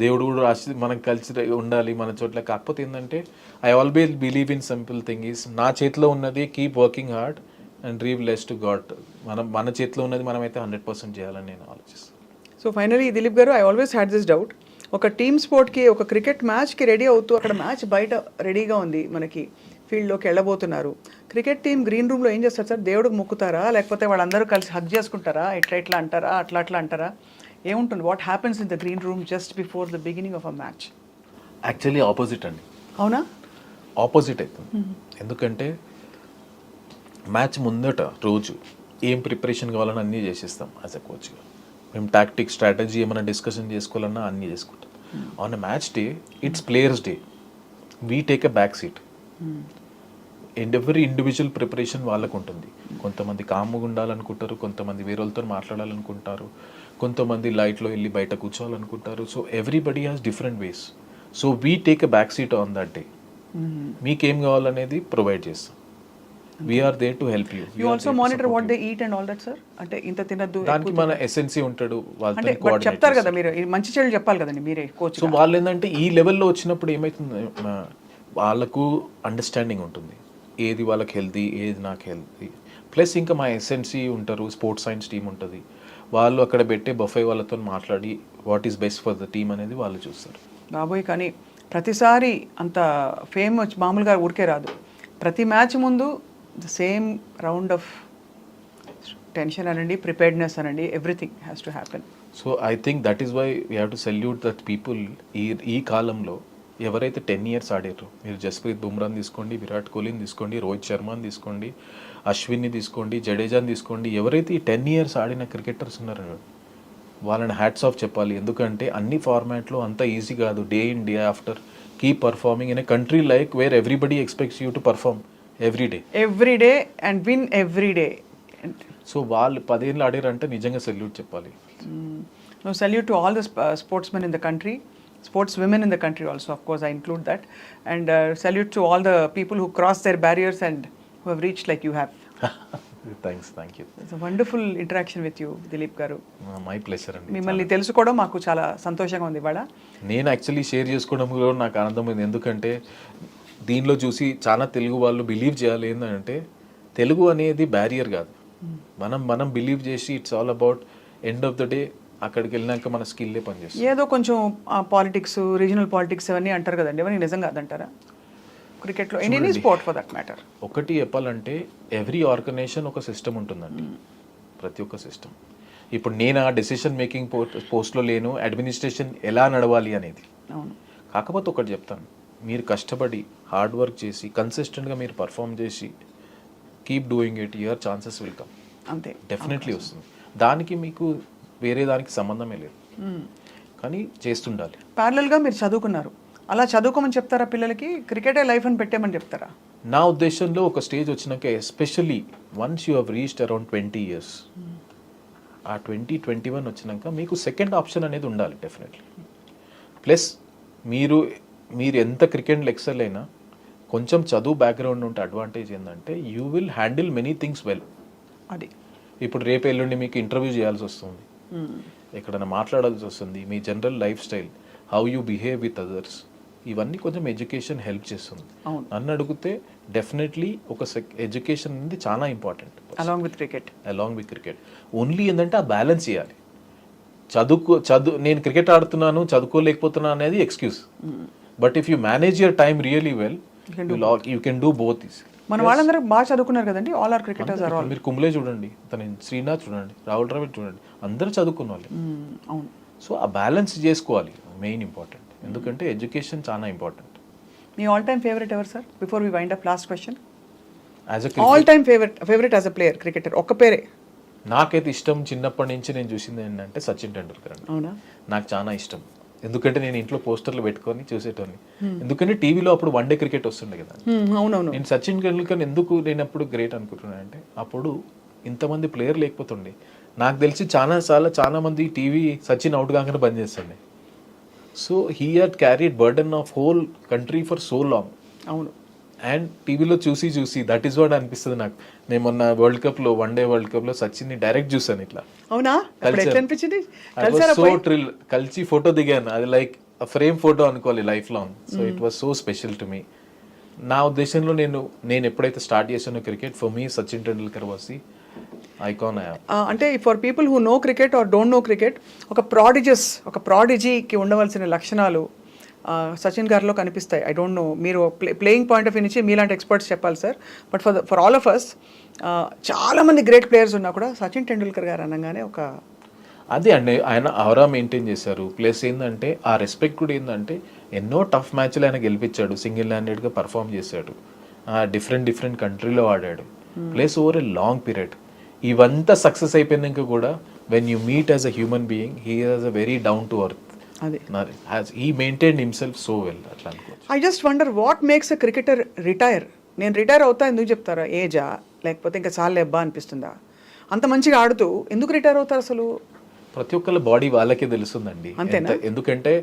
దేవుడు కూడా మనకు కలిసి ఉండాలి మన చోట్ల. కాకపోతే ఏంటంటే I always believe in simple thing is, నా చేతిలో ఉన్నది keep working hard and leave less to God. మన చేతిలో ఉన్నది మనమైతే 100% చేయాలని నేను ఆలోచిస్తాను. సో ఫైనలీ దిలీప్ గారు, I always had this doubt, ఒక టీమ్ స్పోర్ట్కి, ఒక క్రికెట్ మ్యాచ్కి రెడీ అవుతూ అక్కడ మ్యాచ్ బయట రెడీగా ఉంది, మనకి ఫీల్డ్లోకి వెళ్ళబోతున్నారు. క్రికెట్ టీం గ్రీన్ రూమ్లో ఏం చేస్తారు సార్? దేవుడికి మొక్కుతారా, లేకపోతే వాళ్ళందరూ కలిసి హగ్ చేసుకుంటారా, ఇట్లా అంటారా, అట్లా అంటారా, ఏముంటుంది? What happens in the green room just before the beginning of a match? Actually opposite అండి. అవునా? ఆపోజిట్ అవుతుంది. ఎందుకంటే మ్యాచ్ ముందట రోజు ఏం ప్రిపరేషన్ కావాలని అన్నీ చేసేస్తాం యాజ్ అ కోచ్గా. మేము టాక్టిక్, స్ట్రాటజీ ఏమైనా డిస్కషన్ చేసుకోవాలన్నా అన్నీ చేసుకుంటాం. On a match day it's players day. We take a back seat. And every individual preparation వాళ్ళకు ఉంటుంది. కొంతమంది కామ్గా ఉండాలనుకుంటారు, కొంతమంది వేరే వాళ్ళతో మాట్లాడాలనుకుంటారు, కొంతమంది లైట్లో వెళ్ళి బయట కూర్చోవాలనుకుంటారు. So everybody has different ways. So we take a back seat on that day. మీకేం కావాలనేది ప్రొవైడ్ చేస్తాం. We're there to help you. You also monitor what they eat and all that sir. అంటే ఇంత తినద్దు దానికి మన ఎస్ఎన్సీ ఉంటాడు, అంటే వాళ్ళతో చెప్తారు కదా మీరు, ఈ మంచి చెడు చెప్పాలి కదండి మీరే కోచ్. సో వాళ్ళు ఏంటంటే ఈ లెవెల్లో వచ్చినప్పుడు ఏమవుతుంది, వాళ్ళకు అండర్స్టాండింగ్ ఉంటుంది ఏది వాళ్ళకి హెల్తీ, ఏది నాకు హెల్తీ. ప్లస్ ఇంకా మా ఎస్ఎన్సీ ఉంటారు, స్పోర్ట్స్ సైన్స్ టీం ఉంటుంది, వాళ్ళు అక్కడ పెట్టే బఫే వాళ్ళతో మాట్లాడి what is best for the team అనేది వాళ్ళు చూస్తారు. బాబోయ్, కానీ ప్రతిసారి అంత ఫేమ్ వచ్చి మామూలుగా ఊరికే రాదు. ప్రతి మ్యాచ్ ముందు the same round of tension అనండి, ప్రిపేర్డ్నెస్ అనండి, everything has to happen. So I think that is why we have to salute that people. ఈ కాలంలో ఎవరైతే 10 years ఆడారు, మీరు జస్ప్రీత్ బుమ్రాని తీసుకోండి, విరాట్ కోహ్లీని తీసుకోండి, రోహిత్ శర్మని తీసుకోండి, అశ్విన్ని తీసుకోండి, జడేజాని తీసుకోండి, ఎవరైతే ఈ 10 years ఆడిన క్రికెటర్స్ ఉన్నారో వాళ్ళని హ్యాట్స్ ఆఫ్ చెప్పాలి. ఎందుకంటే అన్ని ఫార్మాట్లో అంత ఈజీ కాదు. Day in day after keep performing in a country like where everybody expects you to perform every day and win every day. So వాళ్ళు 10 years ఆడారంటే నిజంగా సెల్యూట్ చెప్పాలి. No, salute to all the sportsmen in the country, sports women in the country also, of course I include that, and salute to all the people who cross their barriers and who have reached like you have. Thanks, thank you. It's a wonderful interaction with you, Dilip garu. My pleasure అండి. మిమ్మల్ని తెలుసుకోవడం మాకు చాలా సంతోషంగా ఉంది ఇవాళ. నేను actually share చేసుకోవడం కూడా నాకు ఆనందమైంది. ఎందుకంటే దీనిలో చూసి చాలా తెలుగు వాళ్ళు బిలీవ్ చేయాలి ఏంటంటే తెలుగు అనేది బ్యారియర్ కాదు. మనం బిలీవ్ చేసి it's all about end of the day అక్కడికి వెళ్ళినాక మన స్కిల్లే పనిచేస్తుంది. ఏదో కొంచెం పాలిటిక్స్, రీజనల్ పాలిటిక్స్ అవన్నీ అంటారు కదండి, అవన్నీ నిజం కాదంటారా క్రికెట్లో, any sport for that matter? ఒకటి చెప్పాలంటే ఎవ్రీ ఆర్గనైజేషన్ ఒక సిస్టమ్ ఉంటుందండి, ప్రతి ఒక్క సిస్టమ్. ఇప్పుడు నేను ఆ డెసిషన్ మేకింగ్ పోస్ట్లో లేను, అడ్మినిస్ట్రేషన్ ఎలా నడవాలి అనేది. అవును. కాకపోతే ఒకటి చెప్తాను, మీరు కష్టపడి హార్డ్ వర్క్ చేసి కన్సిస్టెంట్గా మీరు పర్ఫామ్ చేసి keep doing it, your chances will come. అంతే, డెఫినెట్లీ వస్తుంది. దానికి మీకు వేరే దానికి సంబంధమే లేదు, కానీ చేస్తుండాలి. ప్యారలల్గా మీరు చదువుకున్నారు, అలా చదువుకోమని చెప్తారా పిల్లలకి? క్రికెటే లైఫ్ అని పెట్టేమని చెప్తారా? నా ఉద్దేశంలో ఒక స్టేజ్ వచ్చినాక, especially once you have reached around 20 years, ఆ 20-21 వచ్చినాక మీకు సెకండ్ ఆప్షన్ అనేది ఉండాలి డెఫినెట్లీ. ప్లస్ మీరు ఎంత క్రికెట్లో ఎక్సెల్ అయినా కొంచెం చదువు బ్యాక్గ్రౌండ్ ఉంటే అడ్వాంటేజ్ ఏంటంటే you will handle many things well. అది ఇప్పుడు రేపు ఎల్లుండి మీకు ఇంటర్వ్యూ చేయాల్సి వస్తుంది, ఎక్కడైనా మాట్లాడాల్సి వస్తుంది, మీ general lifestyle, how you behave with others, ఇవన్నీ కొంచెం ఎడ్యుకేషన్ హెల్ప్ చేస్తుంది. నన్ను అడిగితే డెఫినెట్లీ ఒక ఎడ్యుకేషన్ అనేది చాలా important along with cricket. Only ఏంటంటే ఆ బ్యాలెన్స్ చేయాలి. నేను క్రికెట్ ఆడుతున్నాను చదువుకోలేకపోతున్నాను అనేది excuse. But if you manage your time really well, you can do both. మన వాళ్ళందరూ బాగా చదువుకున్నారు కదండి, all are cricketers are all. మీరు కుంబ్లే చూడండి, శ్రీనాథ్ చూడండి, రాహుల్ ద్రావిడ్ చూడండి, అందరూ చదువుకున్న వాళ్ళు. అవును. సో ఆ బ్యాలెన్స్ చేసుకోవాలి, మెయిన్ ఇంపార్టెంట్. ఎందుకంటే ఎడ్యుకేషన్ చాలా ఇంపార్టెంట్. మీ ఆల్ టైమ్ ఫేవరెట్ ఎవరు sir? Before we wind up, last question. All time favourite as a player cricketer ఒక్క పేరే. నాకైతే ఇష్టం, చిన్నప్పటి నుంచి నేను చూసింది ఏంటంటే సచిన్ టెండూల్కర్ అండి. అవునా? నాకు చాలా ఇష్టం, ఎందుకంటే నేను ఇంట్లో పోస్టర్లు పెట్టుకొని చూసేటోని. ఎందుకంటే టీవీలో అప్పుడు వన్డే క్రికెట్ వస్తుండే కదా. అవునవును. నేను సచిన్ టెండూల్కర్ ఎందుకు నేను అప్పుడు గ్రేట్ అనుకుంటున్నాను అంటే, అప్పుడు ఇంతమంది ప్లేయర్ లేకపోతుండే. నాకు తెలిసి చాలా మంది టీవీ సచిన్ అవుట్ కాగానే బంద్ చేస్తుండే. So he had carried burden of whole country for so long. అవును. అండ్ టీవీలో చూసి దట్ ఈస్ వాట్ అనిపిస్తుంది నాకు. నేను మొన్న వన్డే వరల్డ్ కప్ లో సచిన్ ని డైరెక్ట్ చూసాను ఇట్లా. అవునా? అనిపించింది సో థ్రిల్. కలిసి ఫోటో దిగాను, అది లైక్ ఫ్రేమ్ ఫోటో అనుకోవాలి lifelong. So it was so special to me. నా ఉద్దేశంలో నేను ఎప్పుడైతే స్టార్ట్ చేశానో cricket, for me Sachin Tendulkar was the icon. అంటే for people who know cricket or don't know cricket, ఒక ప్రాడిజీకి ఉండవలసిన లక్షణాలు సచిన్ గారిలో కనిపిస్తాయి. ఐ డోంట్ నో, మీరు ప్లేయింగ్ పాయింట్ ఆఫ్ వ్యూ నుంచి మీలాంటి ఎక్స్పర్ట్స్ చెప్పాలి sir. But for all of us, చాలామంది గ్రేట్ ప్లేయర్స్ ఉన్నా కూడా సచిన్ టెండూల్కర్ గారు అనగానే ఒక అదే అండి, ఆయన అవరా మెయింటైన్ చేశారు. ప్లస్ ఏంటంటే ఆ రెస్పెక్ట్ కూడా ఏంటంటే ఎన్నో టఫ్ మ్యాచ్లు ఆయన గెలిపించాడు, సింగిల్ హ్యాండెడ్గా పర్ఫామ్ చేశాడు, డిఫరెంట్ కంట్రీలో ఆడాడు, plus over a long period. ఇవంతా సక్సెస్ అయిపోయినాక కూడా when you meet as a human being, he has a very down to earth అది he maintain himself so well అట్లా అనుకోవచ్చు. I just wonder what makes a cricketer retire. నేను retire అవుతా ఎందుకు చెప్తారా? ఏజా, లేకపోతే ఇంకా చాలా ఎబ్బా అనిపిస్తుందా? అంత మంచిగా ఆడుతూ ఎందుకు రిటైర్ అవుతారు అసలు? ప్రతి ఒక్కళ్ళ బాడీ వాళ్ళకే తెలుస్తుందండి. అంతేనా? ఎందుకంటే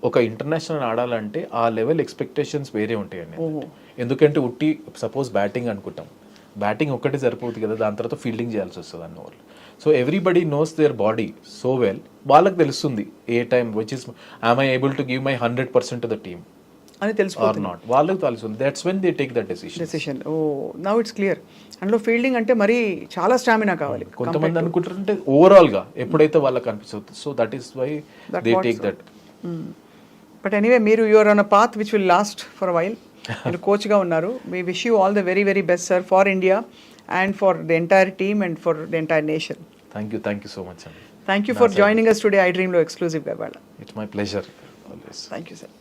ఒక ఇంటర్నేషనల్ ఆడాలంటే ఆ లెవెల్ ఎక్స్పెక్టేషన్స్ వేరే ఉంటాయండి. ఎందుకంటే ఉట్టి సపోజ్ బ్యాటింగ్ అనుకుంటాం, బ్యాటింగ్ ఒక్కటే సరిపోతుంది కదా, దాని తర్వాత ఫీల్డింగ్ చేయాల్సి వస్తుంది అన్న వాళ్ళు. So everybody knows their body so well, వాళ్ళకి తెలుస్తుంది ఏ time which is I able to give my 100% to the team అని ఆర్ తెలిసిపోతుంది నాట్, వాళ్ళకి తెలుస్తుంది. That's when they take that decision. Decision. Oh now it's clear. అందులో fielding అంటే మరీ చాలా స్టామినా కావాలి. కొంతమంది అనుకుంటారంటే ఓవరాల్ గా ఎప్పుడైతే వాళ్ళకి అనిపిస్తుంది, so that is why they take that. But anyway, మీరు you're on a path which will last for while. మీరు కోచ్గా ఉన్నారు. We wish you all the very very best sir, for India and for the entire team and for the entire nation. Thank you so much అండి. Thank you for joining us today ఐ డ్రీమ్లో ఎక్స్క్లూజివ్గా. It's my pleasure always. Thank you sir.